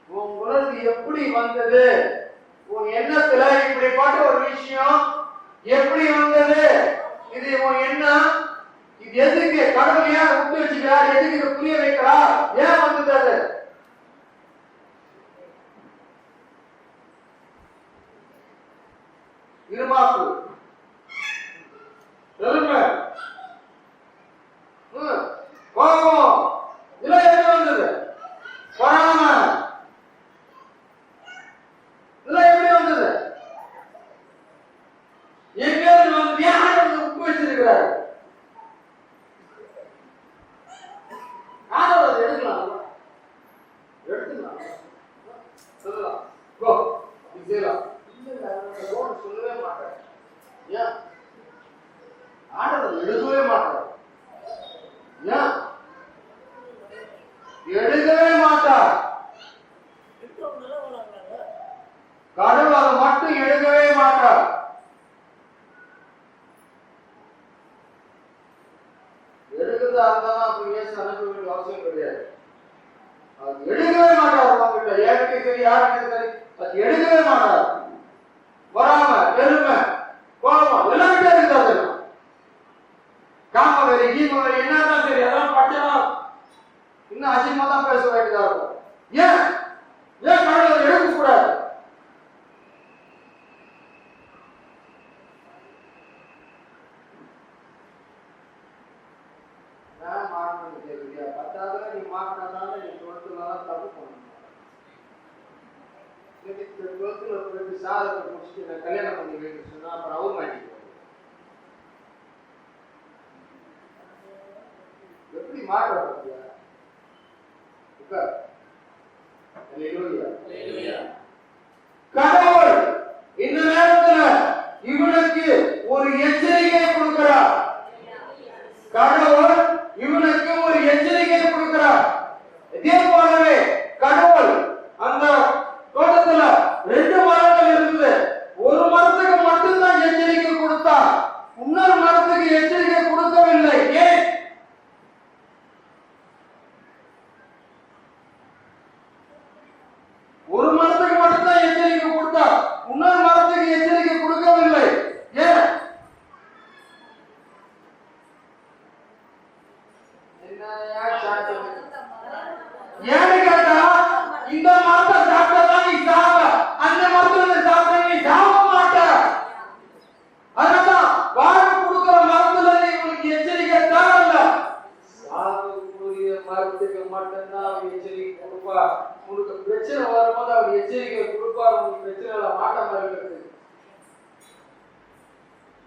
A: உன் உணர்வு எப்படி வந்தது? உன் எண்ணத்துல இப்படிப்பட்ட ஒரு விஷயம் எப்படி வந்தது? இது உன் எண்ணம். இது எதுக்கு கடவுள் ஏன் விட்டு வச்சுக்கிறார்? எதுக்கு இதை புரிய வைக்கிறார்? ஏன் வந்தது அது? இருமாப்பு, பெருமை, கோபம், இதெல்லாம் எப்படி வந்தது? பொறாமை, இதெல்லாம் எப்படி வந்தது? எங்க வந்து யார் உப்பு வச்சிருக்கிறாரு? யாராவது எடுக்கலாம், சொல்லலாம், செய்யலாம். சொல்லவே மாட்டேன். ஏன் ஆண்டவர் எடுக்கவே மாட்டார்? ஏன் எடுக்கவே மாட்டார்? கடவுள் அதை மட்டும் எடுக்கவே மாட்டார். எடுக்கிறதா இருந்தாலும் அப்படி இயேசு அனுப்ப வேண்டிய அவசியம் கிடையாது. அது எடுக்கவே மாட்டார். உங்ககிட்ட ஏற்கனவே சரி யாருக்கு சரி அது எடுக்கவே மாட்டார். வராம பெருமை, கோபம் எல்லாம் கிட்ட இருக்காது. காமவெறி, கீமவெறி என்னதான் சரி அதெல்லாம் பட்டலாம் இன்னும் அசிங்கமா தான் பேச வேண்டியதா இருக்கும். ஏன் ஏன் கடவுள் எடுக்க கூடாது? மாறணும் கேட்குறியா? பத்தாவது நீ மாறினால நீ டுவெல்த்லாம் தப்பு பண்ணணும். டுவெல்த்ல போயிட்டு சாதத்தை முடிச்சுட்டு நான் கல்யாணம் பண்ணி வைக்க சொன்னா அப்புறம் அவர் மாட்டிக்குவாங்க. எப்படி மாற்ற பார்த்தியா? கடவுள் இந்த நேரத்துல இவனுக்கு ஒரு எச்சரிக்கை கொடுக்கிறார். கடவுள் இவனுக்கு ஒரு எச்சரிக்கை கொடுக்கிறார். இதே போலவே கடவுள் அந்த தோட்டத்துல 2 மரங்கள் இருந்தது. ஒரு மரத்துக்கு மட்டும்தான் எச்சரிக்கை கொடுத்தார். இன்னொரு மரத்துக்கு எச்சரிக்கை கொடுக்கவில்லை. ஏன்? ஒரு மரத்துக்கு மட்டும்தான் எச்சரிக்கை கொடுத்தார். இன்னொரு மரத்துக்கு எச்சரிக்கை கொடுக்கவில்லை. ஏன்? ஏன்னு கேட்டா இந்த மரத்தை சாப்பிட்டதான் நீ சாவ, அந்த மரத்துல சாப்பிட்ட நீ சாவ மாட்ட. அதனாலதான் வாழ கொடுக்கிற மரத்துல உனக்கு எச்சரிக்கை தேவையில்ல. சாகக்கூடிய மரத்துக்கு மட்டும்தான் அவர் எச்சரிக்கை கொடுப்பார். உனக்கு பிரச்சனை வரும்போது அவர் எச்சரிக்கை கொடுப்பார். உனக்கு பிரச்சனை மாட்டாம இருக்கிறது.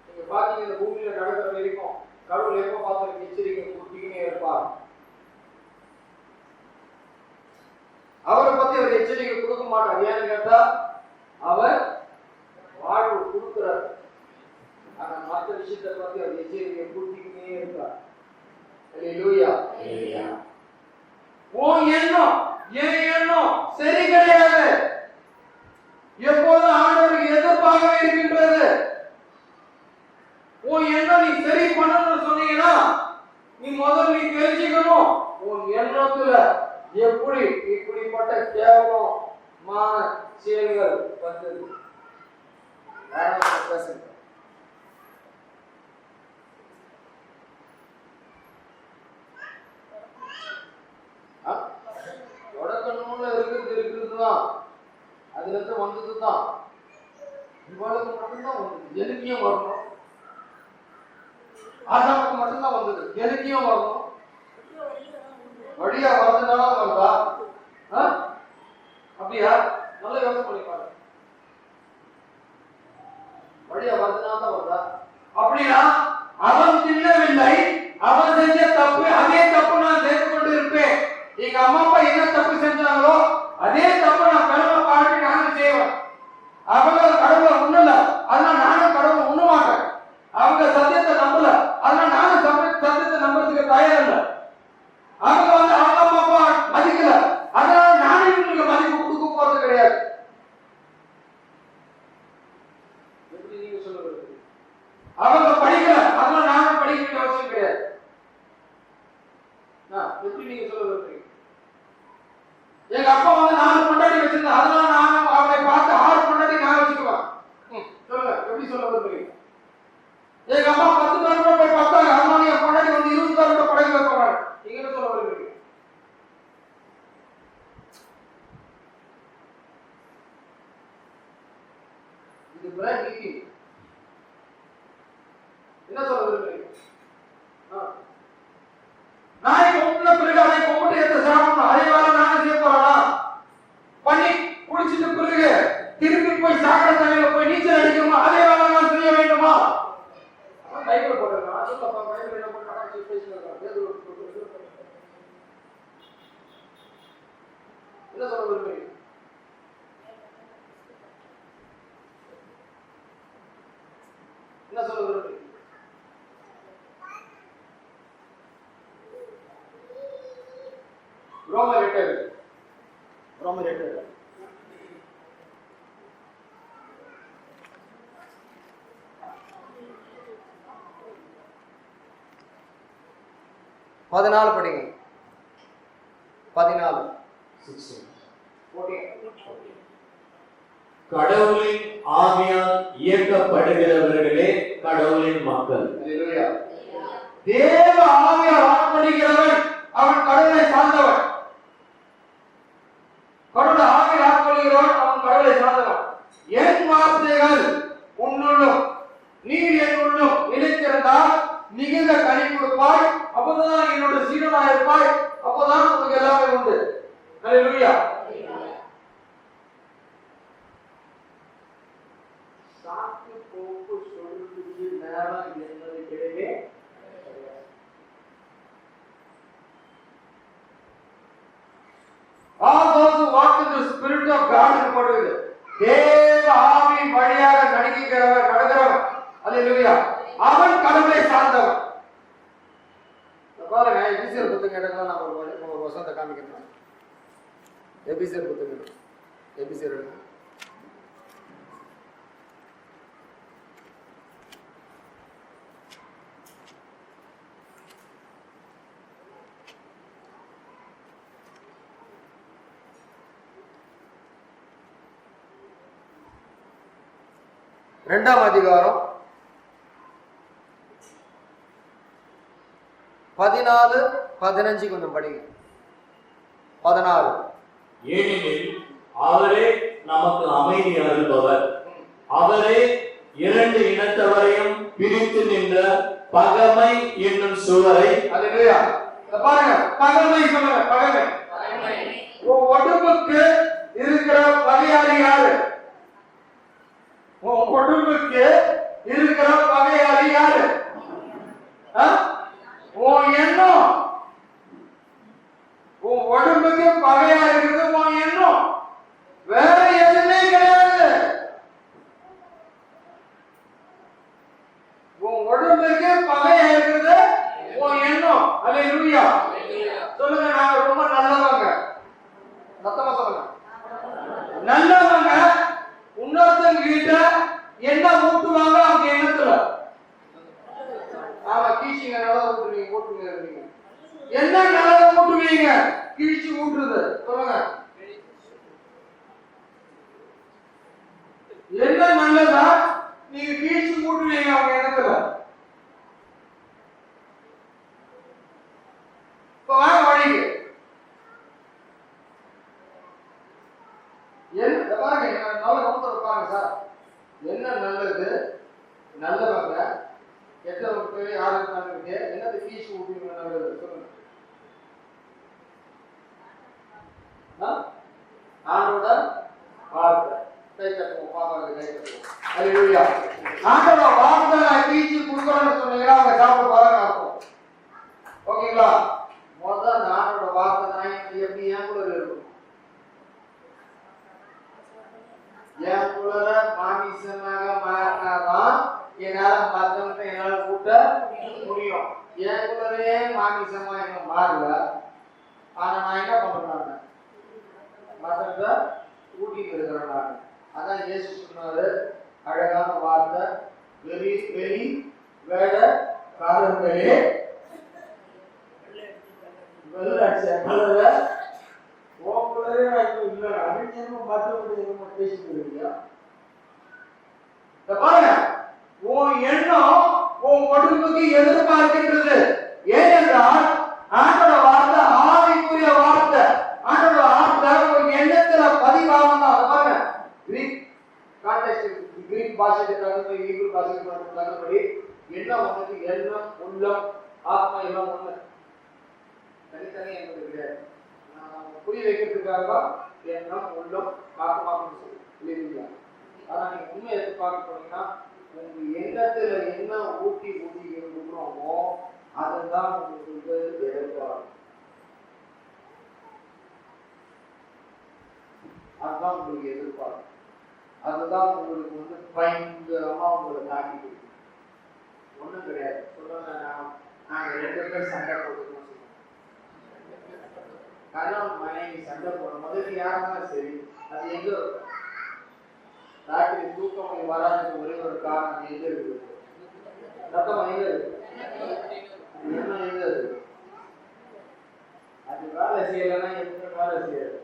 A: நீங்க பாத்தீங்க இந்த பூமியில நடக்கிற வரைக்கும் கடவுள் எப்ப பார்த்து எச்சரிக்கை கொடுத்துக்கிட்டே இருப்பார். அவரை பத்தி அவர் எச்சரிக்கை கொடுக்க மாட்டார். ஏன்னு கேட்டா அவர் வாழ்வு கொடுக்கிறார். ஆனா மற்ற விஷயத்தை பத்தி அவர் எச்சரிக்கை கொடுத்துக்கிட்டே இருக்கார். அல்லேலூயா. உன் எண்ணம் என் எண்ணம் சரி கிடையாது. எப்போதும் ஆண்டவருக்கு எதிர்ப்பாகவே இருக்கின்றது. உன் எண்ணம் நீ சரி பண்ணணும்னு சொன்னீங்கன்னா நீ முதல்ல நீ தெரிஞ்சுக்கணும் உன் எண்ணத்துல எப்படி இப்படிப்பட்ட கேவலமான செயல்கள் வந்தது. தொடக்கணும்னு இருக்குதுதான், அதுல இருந்து வந்ததுதான். இவளுக்கு மட்டும்தான் வந்தது, எனக்கையும் வரணும். ஆதாமுக்கு மட்டும்தான் வந்தது, எனக்கையும் வரணும். வழியா வந்ததுனால வருதா? அப்படியா? நல்ல யோசனை பண்ணி பாருங்க. வழியா வந்ததுனால தான் வருதா? அப்படின்னா அவன் தின்னவில்லை, அவன் செஞ்ச தப்பு அதே தப்பு நான் செய்து கொண்டு இருப்பேன். எங்க அம்மா அப்பா என்ன தப்பு செஞ்சாங்களோ அதே தப்பு நான் கடவுளை பாட்டு நானும் செய்வேன். அவங்க கடவுளை முன்ன நீங்க சொல்ல விரும்புறீங்க? எங்க அப்பா வந்து 4 பொண்டாட்டி வச்சிருந்தா, அதனால நான் அவரை பார்த்து 6 பொண்டாட்டி நான் வச்சுக்குவேன். சொல்லுங்க, எப்படி சொல்ல விரும்புறீங்க? எங்க அப்பா 10 பேர் கூட போய் பார்த்தாங்க, அதனால என் பொண்டாட்டி வந்து 20 பேர் கூட படைக்க வைப்பாங்க. நீங்க என்ன சொல்ல விரும்புறீங்க? இது பிராண்ட் மீட்டிங். என்ன சொல்ல விரும்புறீங்க? நாளை கொம்புல பிறகு அதை கொம்புட்டு எடுத்து சாப்பிடணும். அதே வேலை நானே செய்ய போறானா? பண்ணி குடிச்சிட்டு பிறகு திருப்பி போய் சாக்கடை தண்ணியில போய் நீச்சல் அடிக்கணுமா? அதே வேலை நான் செய்ய வேண்டுமா? பைபிள் போட்டுருக்கான். சொல்லப்பா, பைபிள் என்ன போட்டு கணக்கு பேசினாங்க. என்ன சொல்ல விரும்புறீங்க? என்ன சொல்ல விரும்புறீங்க? ரோமர் 8 14 படிங்க. 14
B: கடவுளின் ஆவியால் இயக்கப்படுகிறவர்களே கடவுளின் மக்கள்.
A: அல்லேலூயா. தேவ ஆவியால் ஆட்படுகிறவன் அவன் கடவுளை சார்ந்தவன். கடவுளை ஆவியால் ஆட்படுகிறவன் அவன் கடவுளை சார்ந்தவன். என் வார்த்தைகள் உன்னுள்ளும் நீர் என்னுள்ளும் நிலைத்திருந்தால் மிகுந்த கனி கொடுப்பாய். அப்போதான் என்னோட சீடனாக இருப்பாய். அப்போதான் உனக்கு எல்லாமே உண்டு. அல்லேலூயா. சாக்கு போக்கு சொல்லுக்கு நேரம் என்பது கிடையவே. All those who walk in the spirit of God என்பது தேவ ஆவியின் வழியாக நடக்கிறவன். அல்லேலூயா. அவன் கடவுளை சார்ந்தவன். பாருங்க, எபிசியர் புத்தகம் எடுக்கலாம். நான் ஒரு வசனத்தை காமிக்கிறேன். எபிசியர் புத்தகம் எபிசியர் எடுங்க. இரண்டாம் அதிகாரம் 14, 15 கொஞ்சம் படிங்க. 16.
B: ஏனெனில் அவரே நமக்கு அமைதி அருள்பவர். அவரே 2 இனத்தவரையும் பிரித்து நின்ற பகைமை என்னும் சுவரை.
A: அல்லேலூயா. பாருங்க, பகைமை சொல்லுங்க. பகைமை. உடம்புக்கு இருக்கிற பகையாளி யாரு? உடம்புக்கு இருக்கிற பகையாளி யாரு? உன் எண்ணம். உன் உடம்புக்கு பகையா இருக்குது உன் எண்ணம். வேற எதுவுமே கிடையாது. உன் உடம்புக்கு பகையா இருக்குது உன் எண்ணம். அல்லேலூயா. சொல்லுங்க, நாங்க ரொம்ப நல்லவங்க. சத்தமா சொல்லுங்க. நல்லவங்க இன்னொருத்தங்க கிட்ட என்ன ஊட்டுவாங்க அவங்க எண்ணத்துல. ஆமா, கீழ்ச்சிங்க நல்லா ஊட்டுவீங்க. ஊட்டுவீங்க என்ன நல்லா ஊட்டுவீங்க? கீழ்ச்சி ஊட்டுறது. சொல்லுங்க, என்ன நல்லதா நீங்க கீழ்ச்சி ஊட்டுவீங்க அவங்க எண்ணத்துல. இப்ப வாங்க வழிக்கு. என்ன பாருங்க, நல்ல கவனத்துல பாருங்க சார். என்ன நல்லது? நல்லவங்க கெட்டவங்க யாரு இருக்காங்க? என்னது கீழ்ச்சி ஊட்டுவீங்க? நல்லது சொல்லுங்க. ஆண்டோட வார்த்தை. கை தட்டுவோம். பாப்பாவுக்கு கை தட்டுவோம். அல்லேலூயா. ஆண்டோட வார்த்தை நான் கீழ்ச்சி கொடுக்கணும்னு சொன்னீங்கன்னா அவங்க சாப்பிட பாருங்க அர்த்தம். ஓகேங்களா? முதல்ல ஆண்டோட வார்த்தை தான் எப்படி என் கூட இருக்கும். என் கூட மாமிசமாக மாறினாதான் என்னால மற்றவங்க என்னால கூட்ட முடியும். என் கூடவே மாமிசமா என்ன மாறல. ஆனா நான் என்ன பண்றேன்? மற்றவங்க கூட்டிட்டு இருக்கிறேன் நான். அதான் இயேசு சொன்னாரு, அழகான வார்த்தை. வெளி வேட காரங்களே வெள்ளாட்சி கலர ஓக்குலரே இல்லை அடிச்சேன்னு மற்றபடி பேசிட்டு இருக்கீங்க. பாருங்க, உன் எண்ணம் உன் உடம்புக்கு எதிர்பார்க்கின்றது. ஏனென்றால் ஆண்டோட வார்த்தை ஆவிக்குரிய வார்த்தை. ஆண்டோட வார்த்தை ஒரு எண்ணத்துல பதிவாகும் தான். பாருங்க, கிரீக் கான்டெக்ஸ்ட், கிரீக் பாஷைக்கு தகுந்த ஈபிள் பாஷைக்கு தகுந்தபடி எண்ணம் வந்து எண்ணம், உள்ளம், ஆத்மா எல்லாம் ஒண்ணு, தனித்தனி என்பது கிடையாது. புரிய வைக்கிறதுக்காக எண்ணம், உள்ளம், ஆத்மான்னு சொல்லி. ஆனா நீங்க உண்மை எதிர்பார்க்க போனீங்கன்னா உங்க எண்ணத்துல என்ன ஊட்டி இருக்கிறோமோ அதுதான் உங்களுக்கு எதிர்பார்க்கும். அதுதான் உங்களுக்கு எதிர்பார்க்கும். அதுதான் உங்களுக்கு வந்து பயங்கரமா உங்களை தாக்கி கொடுக்கும். ஒண்ணும் கிடையாது. சொல்லுங்க, நாங்க 2 பேர் சண்டை போட்டுக்கணும் சொல்லுவோம். கணவன் மனைவி சண்டை போடும் போது யாருன்னா சரி, அது எங்க இருக்கும்? ராத்திரி தூக்கம் வராதுக்கு ஒரே ஒரு காரணம் எங்க இருக்குது? ரத்தம் எங்க இருக்கு? என்ன எங்க இருக்கு? அது வேலை செய்யலைன்னா எதுவுமே வேலை செய்யாது.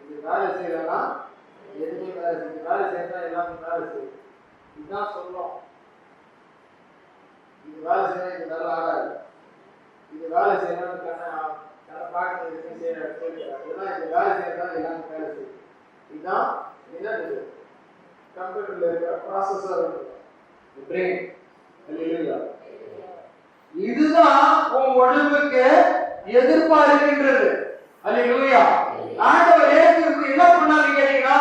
A: இது வேலை செய்யலைன்னா எதுவுமே வேலை செய்யும். வேலை செய்யறதா எல்லாமே வேலை செய்யும். இதுதான் சொல்லும். இது வேலை செய்யணும், இது நல்லா ஆகாது. இது வேலை செய்யணும், பார்க்க எதுவுமே செய்யறாரு. இதெல்லாம் இது வேலை செய்யறதா எல்லாமே வேலை செய்யும். இதுதான் என்னது? கம்ப்யூட்டர்ல இருக்கிற ப்ராசஸர், பிரெயின். இதுதான் உன் உடம்புக்கு எதிர்பார்க்கின்றது. அல்லேலூயா. ஆண்டவர் இயேசு என்ன பண்ணாரு கேட்டீங்கன்னா,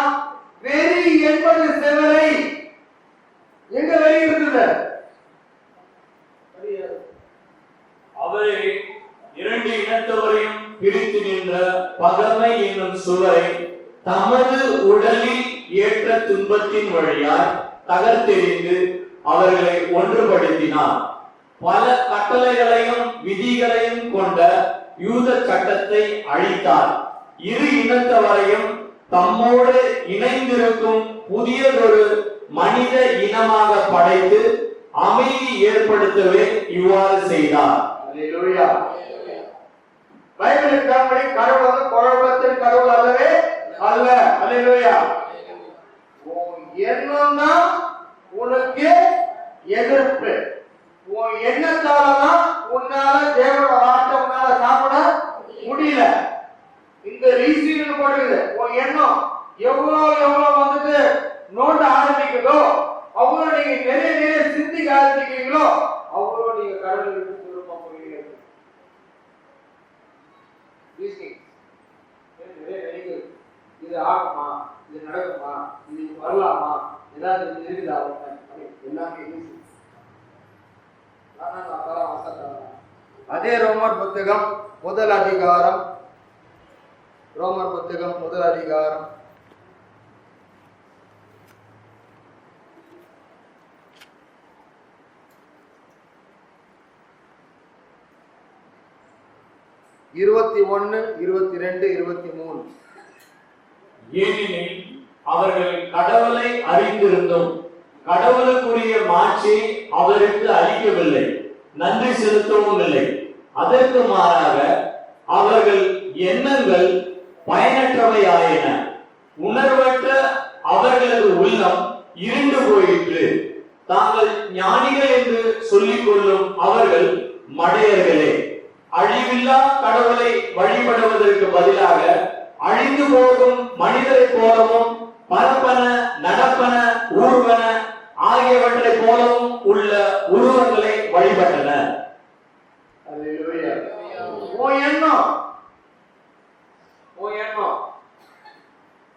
A: வெறி என்பது செவரை. எங்க வெறி இருக்குது?
B: அவரை 2 இனத்தவரையும் பிரித்து நின்ற பகைமை என்னும் சுவரை தமது உடலில் ஏற்ற துன்பத்தின் வழியாய் தகர்த்தெறிந்து அவர்களை ஒன்றுபடுத்தினார். பல கட்டளைகளையும் விதிகளையும் கொண்ட யூத சட்டத்தை அழித்தார். 2 இனத்தவரையும் தம்மோடு இணைந்திருக்கும் புதியதொரு மனித இனமாக படைத்து அமைதி ஏற்படுத்தவே இவ்வாறு செய்தார்.
A: அல்லேலூயா. பைபிளின் கருப்படி கடவுள் வந்து குழப்பத்தின் கடவுள் அல்லவே அல்ல. அல்லேலூயா. உன் எண்ணம் தான் உனக்கு எதிர்ப்பு. உன் எண்ணத்தாலதான் உன்னால தேவனோட வார்த்தை உன்னால சாப்பிட முடியல. இந்த ரீசன் போடுது. உன் எண்ணம் எவ்வளவு வந்துட்டு நோண்ட ஆரம்பிக்குதோ அவ்வளோ நீங்க நிறைய சிந்திக்க ஆரம்பிக்கிறீங்களோ அவ்வளோ நீங்க கடவுளுக்கு திரும்ப போகிறீங்க. இது ஆகுமா, இது நடக்குமா, இது வரலாமா, ஏதாவது இருக்குதா, எல்லாமே அதே ரோமர் புத்தகம் 1 அதிகாரம், ரோமர் புத்தகம் 1 அதிகாரம் 21, 22, 23.
B: ஏனெனில் அவர்கள் கடவுளை அறிந்திருந்தும் கடவுளுக்குரிய மாட்சியை அவருக்கு அளிக்கவில்லை, நன்றி செலுத்தவும் இல்லை. அதற்கு மாறாக அவர்கள் எண்ணங்கள் பயனற்றவையாயின. உணர்வற்ற அவர்களது உள்ளம் இருண்டு போயிற்று. தாங்கள் ஞானிகள் என்று சொல்லிக் கொள்ளும் அவர்கள் மடையர்களே. அழிவில்லா கடவுளை வழிபடுவதற்கு பதிலாக அழிந்து போகும் மனிதரை போலவும் பரப்பன, நடப்பன, ஊர்வன ஆகியவற்றை போலவும் உள்ள உருவங்களை வழிபட்டனர்.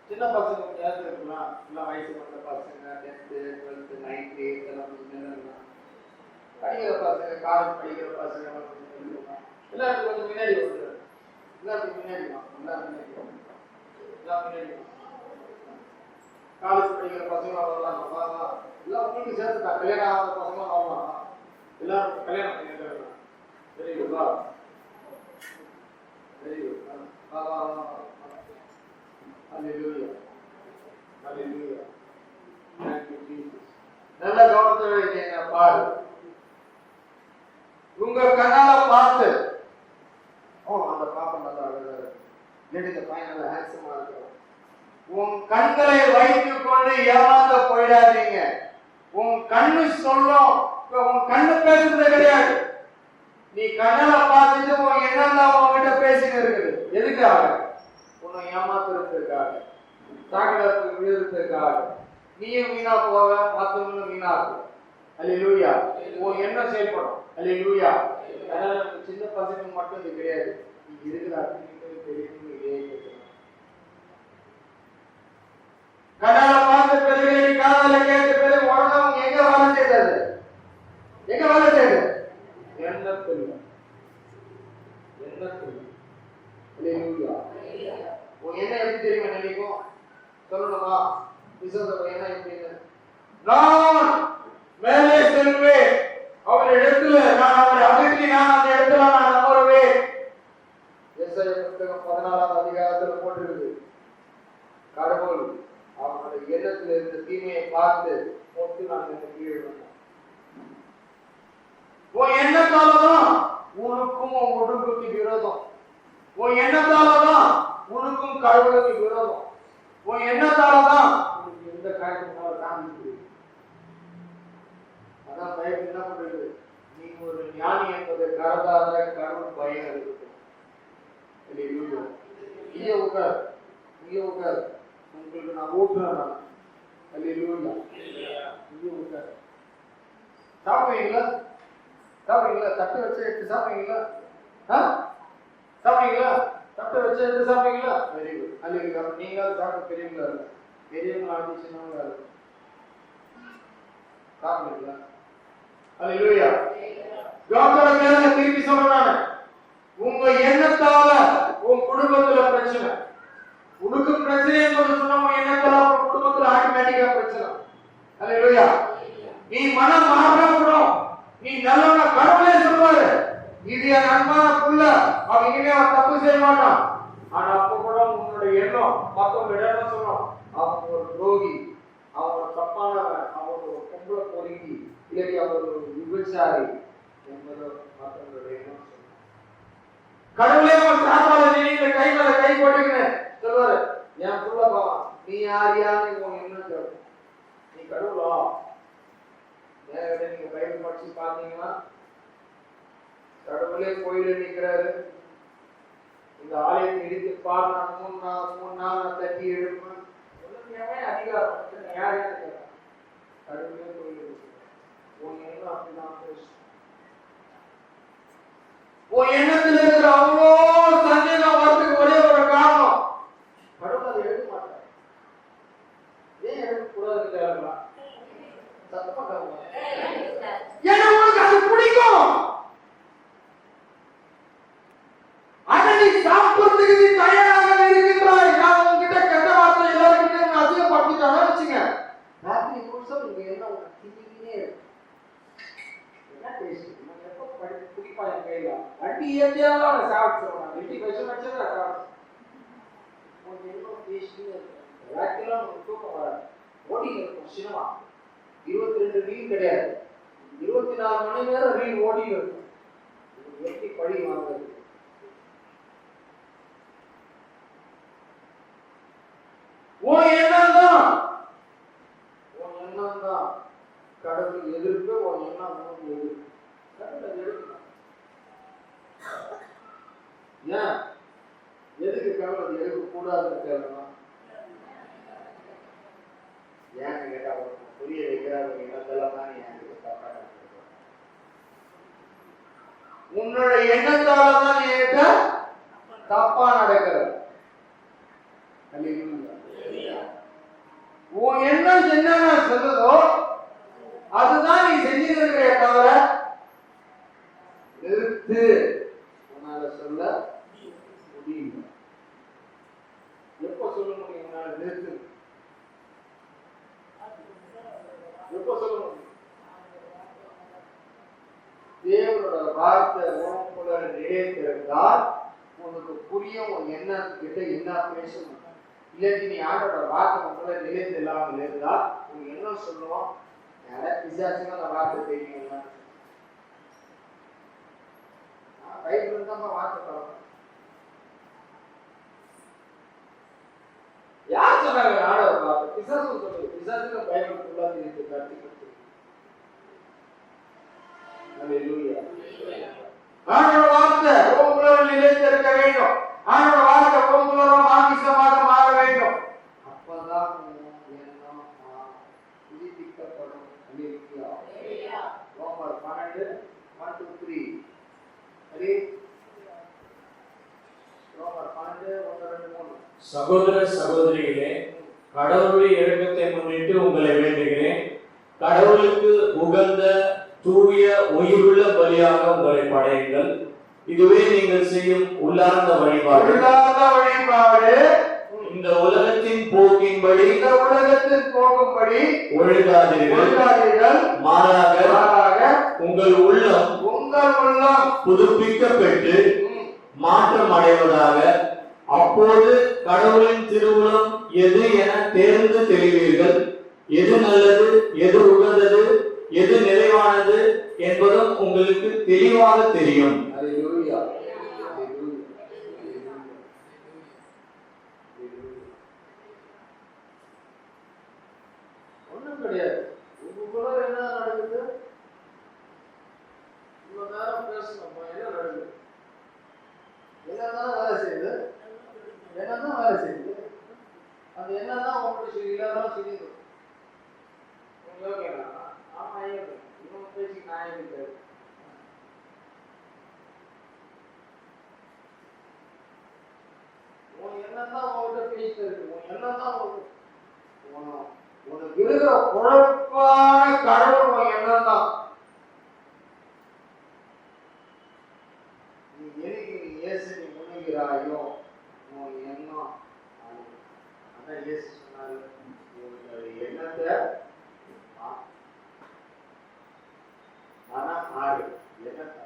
A: சின்ன பசங்க இருக்கலாம், வயசு வந்த பசங்க 10th, 12th, 9th, 8th படிக்கிற பசங்க, காலேஜ் படிக்கிற பசங்க எல்லாத்துக்கும் கொஞ்சம் முன்னாடி வந்து எல்லாத்துக்கும் முன்னாடி காலேஜ் படிக்கிற பசங்க வரலாம். எல்லாம் உங்களுக்கு சேர்த்துட்டா. கல்யாணம் ஆகாத பசங்க வரலாம். எல்லாரும் கல்யாணம் பண்ணிட்டு very good. Very good. Hallelujah. Hallelujah. Thank you, Jesus. நல்ல கவனத்தோட பாரு. உங்க கண்ணால பார்த்து அந்த பாப்பா நல்லா அழகா இருக்கு, இல்லாட்டி இந்த பையன் நல்லா ஹேண்ட்ஸமா இருக்கும். உன் கண்களை வைத்துக் கொண்டு ஏமாந்து போயிடாதீங்க. உன் கண்ணு சொல்லும், உன் கண்ணு பேசுறது கிடையாது. நீ கண்ணால பார்த்துட்டு உன் எண்ணம் தான் உன்கிட்ட பேசிட்டு இருக்குது. எதுக்காக? உன்னை ஏமாத்துறதுக்காக, சாக்கடைக்கு விழுறதுக்காக. நீயும் வீணா போவ, மற்றவங்களும் வீணா இருக்கும். அல்லேலூயா. உன் எண்ணம் செயல்படும். அல்லேலூயா. அதனால சின்ன பசங்க மட்டும் இது கிடையாது, நீ இருக்கிற தெரியும். கண்ணால பார்த்த பிறகு, காதல கேட்ட பிறகு உடனே எங்க வேலை செய்தது? எங்க வேலை செய்யுது? எண்ணத்தில். உன் என்ன எப்படி தெரியுமா நினைக்கும்? சொல்லணுமா? விசுவாசம் என்ன எப்படின்னு? நான் மேலே செல்வேன், அவர் இடத்துல நான் அவரை அகற்றி நான் அந்த இடத்துல நான் அமருவேன். எஸ்ஐயா புத்தகம் 14ஆம் அதிகாரத்தில் போட்டிருக்கு. கடவுள் அவனுடைய எண்ணத்தில் இருந்த தீமையை பார்த்து போட்டு நான் இந்த கீழே வந்தேன். உன் எண்ணத்தாலதான் உனக்கும் உன் உடம்புக்கு விரோதம். உன் எண்ணத்தாலதான் உனக்கும் கடவுளுக்கு விரோதம். உன் எண்ணத்தாலதான் உனக்கு எந்த காரியத்தினால காமிச்சு. அதான் பைபிள் என்ன பண்றது? நீ ஒரு ஞானி என்பதை கருதாத கடவுள் பயம் இருக்கும். இங்கே உட்கார், இங்கே உட்கார், உங்களுக்கு நான் ஊட்டுறேன். அல்லேலூயா. இங்கே உட்கார். சாப்பிடுவீங்களா? சாப்பிடுவீங்களா? தட்டு வச்சு எடுத்து சாப்பிடுவீங்களா? சாப்பிடுவீங்களா? தட்டை வச்சு எடுத்து சாப்பிடுவீங்களா? Very good. அல்லேலூயா. நீங்க சாப்பிட பெரியவங்களா இல்லை, பெரியவங்களா ஆடி சின்னவங்களா இல்லை, சாப்பிடுவீங்களா? அல்லேலூயா. யோகோட மேல திருப்பி சொல்றானே, உங்க எண்ணத்தால உன் குடும்பத்துல பிரச்சனை. உனக்கு பிரச்சனை சொன்னா உன் எண்ணத்தால உன் குடும்பத்துல ஆட்டோமேட்டிக்கா பிரச்சனை. அல்லேலூயா. நீ மனம் மாறக்கூடும். நீ நல்லவன கடவுளே சொல்வாரு, இது என் அன்பான புள்ள, அவன் இனிமே அவன் தப்பு செய்ய மாட்டான். ஆனா அப்ப கூட உன்னுடைய எண்ணம் மத்தவங்க இடம் சொல்லணும், அவன் ஒரு துரோகி, அவன் ஒரு தப்பானவன், அவன் ஒரு பொம்பளை பொறுக்கி, இல்லாட்டி அவர் ஒரு விபச்சாரி என்பதை மற்றவங்களுடைய எண்ணம் சொல்லணும். கடவுளே ஒரு சாப்பாடு நீங்க கை மேல கை போட்டுக்கிறேன் சொல்வாரு, என் புள்ள பாவம், நீ யார் யாருன்னு உன் எண்ணம் சொல்லும். நீ கடவுளா? நீங்க பைபிள் படிச்சு பாத்தீங்கன்னா கடவுளே கோயில நிற்கிறாரு. இந்த ஆலயத்தை இடித்து பார், நான் மூணு நாள் தட்டி எடுப்பேன். அதிகாரம் யார் யாரு? கடவுளே கோயில். உன் எண்ணம் அப்படிதான் பேசும். உன் எண்ணத்தில் இருக்கிற அவ்வளோ சந்தேகம் வரதுக்கு ஒரே ஒரு காரணம், கடவுள் அதை எடுக்க மாட்டார். ஏன் எடுக்கக்கூடாதுன்னு கேட்கலாம். சத்தமா கேட்கலாம். ஏன்னா உனக்கு அது பிடிக்கும். அதை நீ சாப்பிடுறதுக்கு நீ தயாராக இருக்கின்றாய். நான் உங்ககிட்ட கெட்ட வார்த்தை எல்லாருக்கிட்ட அதிகப்படுத்திட்டாலும் வச்சுங்க, ராத்திரி முழுசா நீங்க என்ன திங்கினே இருக்கு. என்ன டேஸ்ட் எப்போ படித்து குடிப்பா என் கையில அடி ஏற்றியாலும் அவனை சாப்பிட்டு சொல்லுவாங்க. வெட்டி விஷம் வச்சதை சாப்பிட்டு உனக்கு என்ன டேஸ்ட்னு இருக்கு. ராத்திரிலாம் உனக்கு தூக்கம் வராது. ஓடிங்க இருக்கும் சினிமா. 22 ரீல் கிடையாது, 24 மணி நேரம் ரீல் ஓடி இருக்கும். வெட்டி பழி வாங்குறது. உன் எண்ணம் தான் கடவுள் எதிர்ப்பு. உன் எண்ணம் எதிர்ப்பு. ஏன் எதுக்கு கடவுள் அது எடுக்க கூடாதுன்னு கேட்கலாம்? ஏன்னு கேட்டா புரிய வைக்கிறார். எண்ணத்தெல்லாம் தான் உன்னோட எண்ணத்தாலதான் என்கிட்ட தப்பா நடக்கிறது. உன் எண்ணம் என்னன்னா சொல்லுதோ அதுதான் நீ செஞ்சிருக்கிற தவிர நிறுத்து உன்னால சொல்ல முடியும். எப்ப சொல்ல முடியும்? உன்னால நிறுத்து எப்ப சொல்ல முடியும்? தேவனோட வார்த்தை உனக்குள்ள நிலைத்திருந்தால் உனக்கு புரியும். உன் எண்ணம் கிட்ட என்ன பேசணும். இல்லாட்டி நீ ஆண்டோட வார்த்தை உங்களை நிலைத்து இல்லாமல் இருந்தால் உங்க என்ன சொல்லுவோம்? விசாரிச்சுன்னா அந்த வார்த்தை தெரியும். பைபிள் தான் வார்த்தை தரணும். வேண்டும். ஆண்டோட வார்த்தை உங்களுக்குள்ள மாமிசமாக மாற வேண்டும். அப்பதான் எண்ணம் புதுப்பிக்கப்படும். ரோமர் 12 1 to 3. சரி, ரோமர் 12 1 2 3.
B: சகோதர சகோதரிகளே, கடவுளுடைய இரக்கத்தை முன்னிட்டு உங்களை வேண்டுகிறேன். கடவுளுக்கு உகந்த தூய உயிருள்ள பலியாக உங்களை படையுங்கள். இதுவே நீங்கள் செய்யும் உள்ளார்ந்த வழிபாடு. இந்த உலகத்தின் போக்கின்படி ஒழுகாதீர்கள். மாறாக உங்கள் உள்ளம் புதுப்பிக்கப்பட்டு மாற்றம் அடைவதாக. அப்போது கடவுளின் திருவுளம் எது என தேர்ந்து தெளிவீர்கள். எது நல்லது, எது உகந்தது, எது நிறைவானது என்பதும் உங்களுக்கு தெளிவாக தெரியும்.
A: ஒண்ணும் கிடையாது. உங்களுக்குள்ள என்ன நடக்குது? இவ்வளவு நேரம் பேசணும், என்ன நடக்குது? என்னதான் வேலை செய்யுது? என்னதான் வேலை செய்யுது? அது என்னதான் உங்களுக்கு இல்லாதான் செய்யுது? ஓகேங்களா? ஆமா, இவங்க பேசி நான் இருக்காது. உன் என்னதான் உங்கள்கிட்ட பேசிட்டு இருக்கு? உன் என்னதான் உனக்கு இருக்கிற குழப்பான கடவுள் உன் எண்ணம் தான். நீ எதுக்கு இயேசு நீ முன்னுகிறாயோ உன் எண்ணம். அதான் இயேசு சொன்னாரு, எண்ணத்தை மனம் மாறு. எண்ணத்தை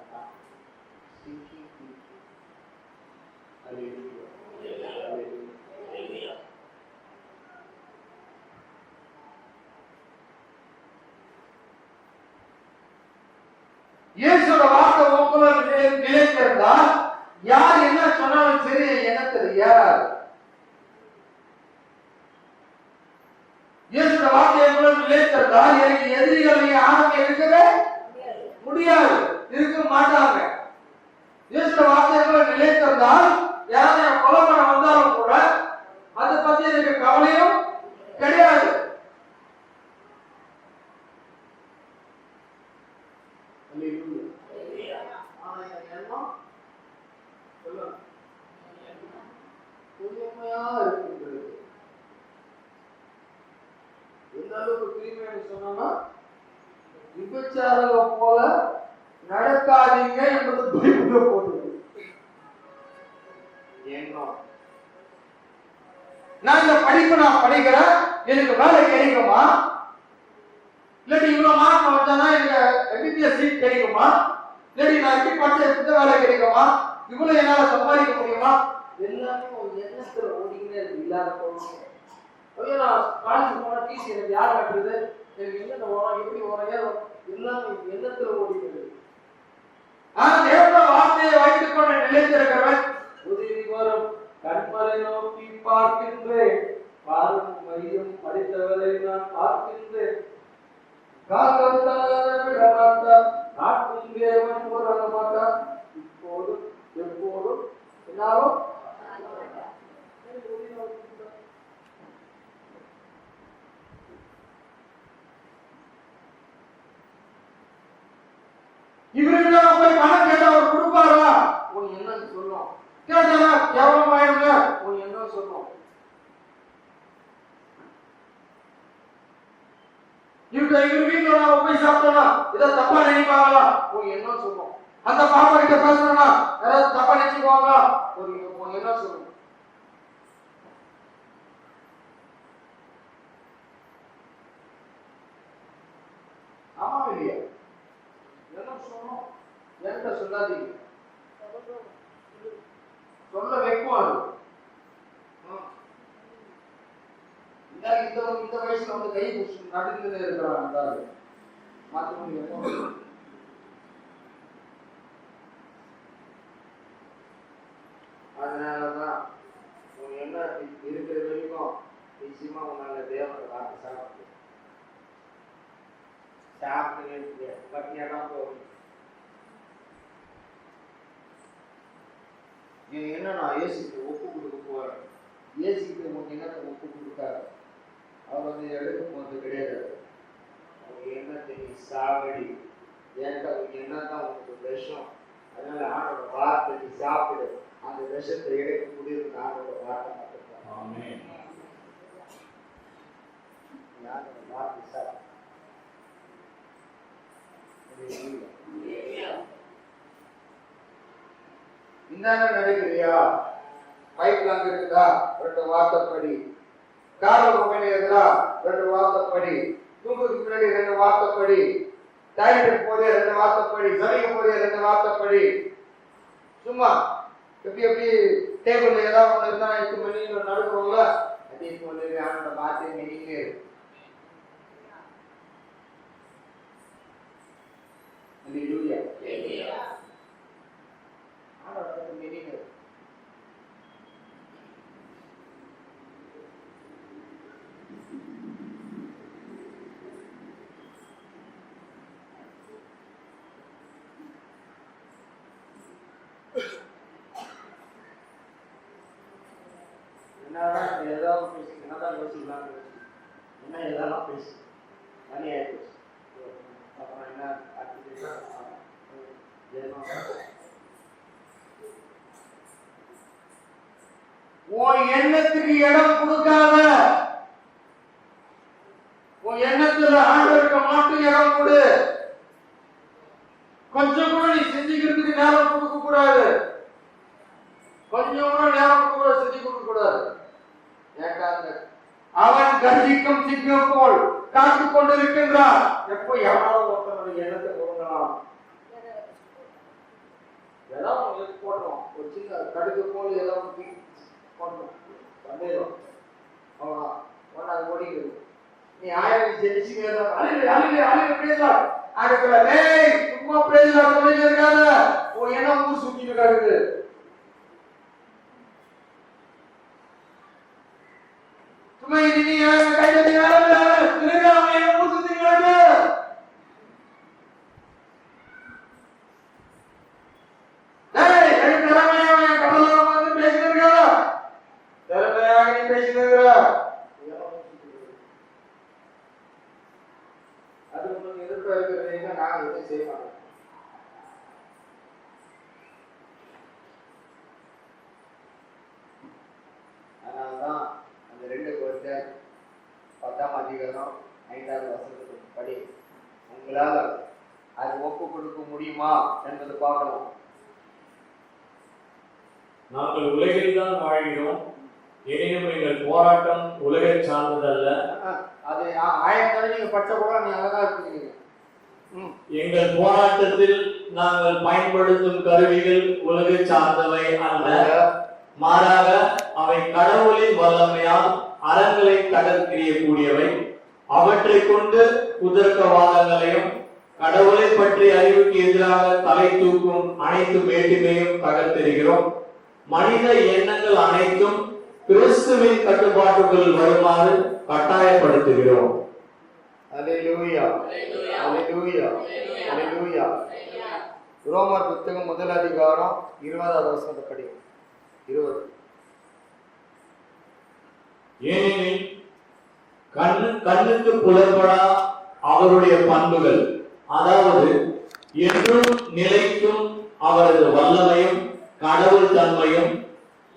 A: இயேசுவோட வார்த்தை உங்களுக்குள்ள நிலைத்திருந்தால் யார் என்ன சொன்னாலும் சரி, எண்ணத்தில் ஏறாது. இயேசுவோட வார்த்தை உங்களுக்குள்ள நிலைத்திருந்தால் எனக்கு எதிரிகள் யாரும் இருக்கவே முடியாது, இருக்க மாட்டாங்க. இயேசுவோட வார்த்தை உங்களுக்குள்ள நிலைத்திருந்தால் யாரும் கொலை பண்ண வந்தாலும் கூட அதை பத்தி எனக்கு கவலையும் கிடையாது. எந்த அளவுக்கு தூய்மைன்னு சொன்னா, விபச்சாரம் போல நடக்காதீங்க என்பது பைபிள்ல போட்டுருக்கு. நான் இந்த படிப்பு நான் படிக்கிறேன், எனக்கு வேலை கிடைக்குமா? இல்லாட்டி இவ்வளவு மார்க் வச்சானா எனக்கு எம்பிபிஎஸ் சீட் கிடைக்குமா? இல்லாட்டி நான் இப்படி படிச்ச வேலை கிடைக்குமா? இவ்வளவு என்னால சம்பாதிக்க முடியுமா? எல்லாமே ஒரு எண்ணத்துல ஓடிக்கிட்டே இருக்கு. இல்லாத போகணும். ஐயோ, நான் காலேஜ் போனா டிசி எனக்கு யார் கட்டுறது, எனக்கு என்ன வரும், எப்படி வரும், எல்லாமே எண்ணத்துல ஓடிக்கிறது. ஆனா தேவனோட வார்த்தையை வைத்துக் கொண்டு நிலைத்திருக்கிறவன் உதவி வரும் கண்மலை நோக்கி பார்க்கின்றேன், பாரும் மையம் படித்தவரை நான் பார்க்கின்றேன். நாட்டும் தேவன் போராட மாட்டான், இப்போதும் எப்போதும் என்னாலும் இவருக்கு போய் பணம் கேட்டா அவர் கொடுப்பாரா? உன் என்னன்னு சொல்லும். கேட்டா கேவலம் ஆயிடுங்க, உன் என்ன சொல்லும். இவரு வீட்டுல நாம போய் சாப்பிட்டோம்னா இதை தப்பா நினைப்பாங்களா? உன் என்ன சொல்லும். அந்த பாப்பா கிட்ட பேசணும்னா யாராவது தப்பா நினைச்சுக்குவாங்க, உன் என்ன சொல்லும். ஆமா இல்லையா? என்ன சொல்லணும், என்கிட்ட சொல்லாதீங்க, சொல்ல வைக்குவாரு. இந்த வயசுல வந்து கை புடிச்சு நடந்துட்டு இருக்கிறாங்க. அதனாலதான் உன் என்ன இருக்கிற வரைக்கும் நிச்சயமா உன்னால தேவனை வார்த்தை சாப்பிட்டு பட்டினியா தான் போகணும். நீ என்ன நான் ஏசிக்கிட்டு ஒப்பு கொடுக்க போறேன், ஏசிக்கிட்டு உங்க எண்ணத்தை ஒப்பு கொடுக்காரு. அவர் வந்து எடுக்கும் போது கிடையாது. உங்க எண்ணத்தை நீ சாவடி, ஏன்டா உங்க எண்ணம் தான் உனக்கு விஷம். அதனால ஆண்டோட வார்த்தை நீ சாப்பிடு, அந்த விஷத்தை எடுக்க முடியுது ஆண்டோட வார்த்தை மட்டும்தான். ஆண்டோட வார்த்தை சாப்பிடு. என்னென்ன நடக்குறியா? பைப்ல அங்க இருக்குதா, 2 வார்த்தைப்படி. காரணம் மொபைல் இருக்குதா, 2 வார்த்தைப்படி. தூங்குறதுக்கு முன்னாடி 2 வார்த்தைப்படி. டாய்லெட் போதே 2 வார்த்தைப்படி. சமைக்க போதே 2 வார்த்தைப்படி. சும்மா எப்படி டேபிள் ஏதாவது ஒன்று இருந்தா 8 மணி நடுக்கிறோம்ல, அதே போல ஆனோட வார்த்தை மெனிக்கே என்னதான் ஏதாவது பேசி என்னதான் யோசிக்கலாம், என்ன எதெல்லாம் பேசு மணி ஆயிடுச்சு. அப்புறம் என்ன உன் எண்ணத்துக்கு இடம் கொடுக்காத. உன் எண்ணத்துல ஆண்டவருக்கு மட்டும் இடம் கொடு. கொஞ்சம் கூட நீ செஞ்சுக்கிறதுக்கு நேரம் கொடுக்க கூடாது. கொஞ்சம் கூட நேரம் கூட செஞ்சு கொடுக்க கூடாது. அவன் கர்ஜிக்கும் சிங்கம் போல் காத்து கொண்டிருக்கின்றான். எப்போ எவனாவது ஒருத்தனுடைய எண்ணத்தை கொடுக்கலாம், ஏதாவது போடுறோம், ஒரு சின்ன கடுகு போல் ஏதாவது போடுறோம், சந்தேகம் அவ்வளவுதான் அது ஓடிக்கிறது. நீ ஆயிரம் ஜெயிச்சு சும்மா பிரேசா சொல்லிட்டு இருக்காத. உன் எண்ணம் ஊர் சுத்திட்டு இருக்காது. சும்மா இனி நீ கைதட்டி ஊர் சுத்தி கிடக்கு. அதனால்தான் அந்த 2 Corinthians 10ஆம் அதிகாரம் 5வது வசனத்துக்கு படி உங்களால அது ஒப்பு கொடுக்க முடியுமா என்பதை பார்க்கலாம்.
B: நாங்கள் உலகில் தான் வாழ்கிறோம், எனினும் எங்கள் போராட்டம் உலகை சார்ந்ததல்ல.
A: அது 1000 தடவை நீங்க பட்ட கூட நீ அழகா இருக்கீங்க.
B: எங்கள் போராட்டத்தில் நாங்கள் பயன்படுத்தும் கருவிகள் உலகை சார்ந்தவை அல்ல, மாறாக அவை கடவுளின் வல்லமையால் அறங்களை கடற்கரியக்கூடியவை. அவற்றை கொண்டு குதர்க்கவாதங்களையும் கடவுளை பற்றி அறிவுக்கு எதிராக தலை தூக்கும் அனைத்து மேட்டுமையும் தகர்த்தெறிகிறோம். மனித எண்ணங்கள் அனைத்தும் கிறிஸ்துவின் கட்டுப்பாட்டுக்குள் வருமாறு கட்டாயப்படுத்துகிறோம்.
A: அல்லேலூயா, அல்லேலூயா, அல்லேலூயா. ரோமர் புத்தகம் 1 அதிகாரம் 20வது வசனத்தை படி. 20.
B: ஏனெனில் கண்ணுக்கு புலப்படா அவருடைய பண்புகள், அதாவது என்றும் நிலைக்கும் அவரது வல்லமையும் கடவுள் தன்மையும்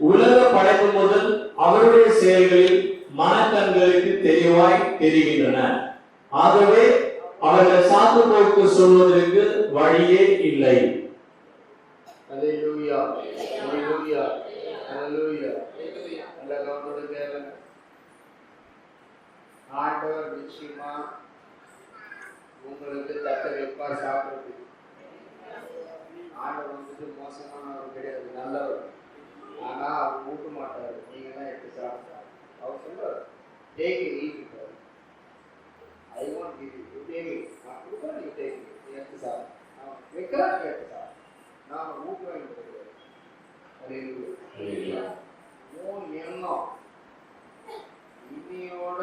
B: உலக படைப்பு முதல் அவருடைய செயல்களில் மனக்கண்களுக்கு தெளிவாய் தெரிகின்றன. ஆகவே அவர்கள் சாக்கு போக்கு சொல்வதற்கு வழியே இல்லை.
A: அல்லேலூயா, அல்லேலூயா, அல்லேலூயா. நல்ல கவனத்தோட கேளுங்க. ஆண்டவர் நிச்சயமா உங்களுக்கு தட்ட வைப்பார் சாப்பிடுறது. ஆண்டவர் வந்துட்டு மோசமானவர் கிடையாது, நல்லவர். ஆனா அவர் ஊட்ட மாட்டாரு, நீங்க தான் எடுத்து சாப்பிட்டாரு. அவர் சொல்றாரு, take it, eat it. I want give you, take it. நான் கொடுக்குறேன், நீ டேக் இட், நீ எடுத்து சாப்பிடு. நான் வைக்கிறேன், நீ எடுத்து சாப்பிடு. நான் ஊட்டுவேன் கிடையாது. அல்லேலூயா. உன் எண்ணம் இன்னையோட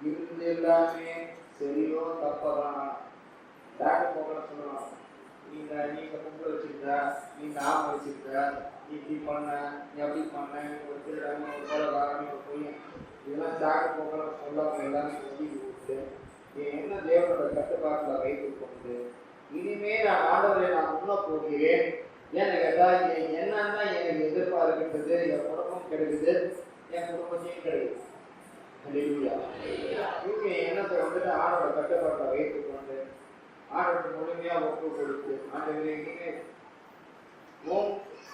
A: இருந்து எல்லாமே சரியோ தப்பதான் டாக்டர் போகல சொல்லலாம். நீங்க பொங்கல் வச்சிருக்க, நீங்க ஆமை வச்சிருக்க, நீ பண்ண, நீ அப்படி பண்ண, ஒரு திருடாம, ஒரு கொலைகாரன், ஒரு பொய்யன், இதெல்லாம் சாக்கு போக்கில் சொல்லாமல் எல்லாம் சொல்லி கொடுத்து என்ன தேவனோட கட்டுப்பாட்டில் வைத்துக் கொண்டு இனிமே நான் ஆண்டவரை நான் முன்ன போகிறேன். ஏன்னு கேட்டால் என்னன்னா எனக்கு எதிர்பார்க்கின்றது, என் குடும்பம் கிடைக்குது, என் குடும்பத்தையும் கிடைக்குது. இவங்க எண்ணத்தை வந்துட்டு ஆண்டோட கட்டுப்பாட்டில் வைத்துக் கொண்டு ஆண்டோட முழுமையாக ஒப்பு கொடுத்து ஆண்டவரை இனிமே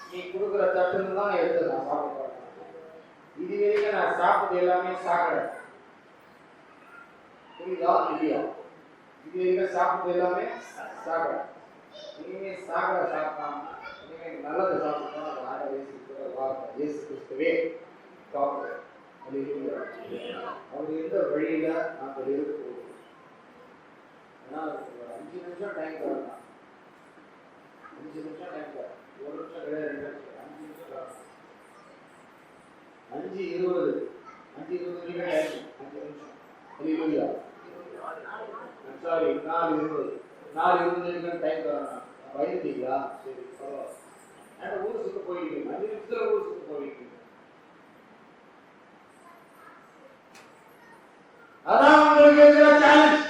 A: நீ கொடுக்குற தட்டுன்னு தான் எடுத்து நான் சாப்பிட போறேன். இது வரைக்கும் நான் சாப்பிட்டது எல்லாமே சாக்கடை. புரியுதா இல்லையா? இது வரைக்கும் சாப்பிட்டது எல்லாமே சாக்கடை. இனிமே சாக்கடை சாப்பிடாம இனிமே நல்லதை சாப்பிட்டோம். அது ஆண்டவர் வார்த்தை இயேசு கிறிஸ்துவே சாப்பிடுறேன். அவர் எந்த வழியில நாங்கள் இருக்க போகிறோம். ஏன்னா ஒரு 5 நிமிஷம் டைம் தரலாம். 5 நிமிஷம் டைம் தர, 1 நிமிஷம் கிடையாது, 2 நிமிஷம், 5 நிமிஷம் தரலாம். 5:20 5:20 டைம், 5 நிமிஷம். இல்லையா? சாரி, 4:20 டைம் தரணும். பயந்துட்டீங்களா? சரி, பரவாயில்ல. ஏன்னா ஊர் சுத்த போயிருக்கீங்க, 5 நிமிஷத்துல ஊர் சுத்த போயிருக்கீங்க. அதான் உங்களுக்கு இருக்கிற சேலஞ்ச்.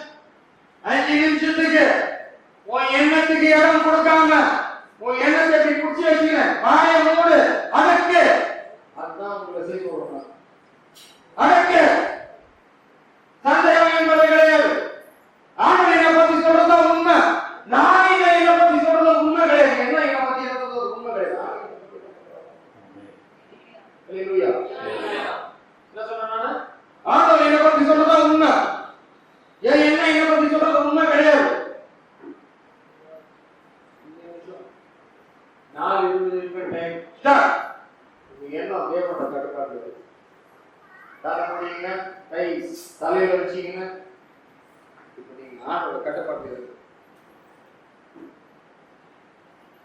A: 5 நிமிஷத்துக்கு உன் எண்ணத்துக்கு இடம் கொடுக்காம உன் எண்ணத்தை எப்படி குடிச்சு வச்சுக்க, வாயை மூடு, அதற்கு அதுதான் உங்களை செய்து விடணும். அதற்கு சந்தேகம் என்பது கிடையாது. ஆண்டவர் என்னை பத்தி சொல்றதா உண்மை, நான் என்னை பத்தி சொல்றது உண்மை கிடையாது. என்ன என்னை பத்தி சொல்றது உண்மை கிடையாது. ஹல்லேலூயா. என்ன சொன்னேன் நானு? ஆண்டவர் என்னை பத்தி சொல்றதா உண்மை, என்ன என்னை பத்தி சொல்றது உண்மை கிடையாது. 4:20 டைம் ஸ்டார்ட். எண்ணம் தேவனோட கட்டுப்பாடு. தலை முடியுங்க, கை தலையில வச்சுக்கங்க. இப்ப நீங்க ஆண்டோட கட்டுப்பாடு இருக்கு.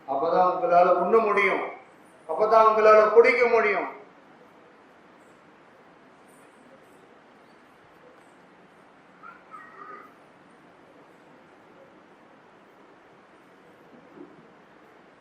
A: அப்பதான் உங்களால உண்ண முடியும், அப்பதான் உங்களால குடிக்க முடியும்,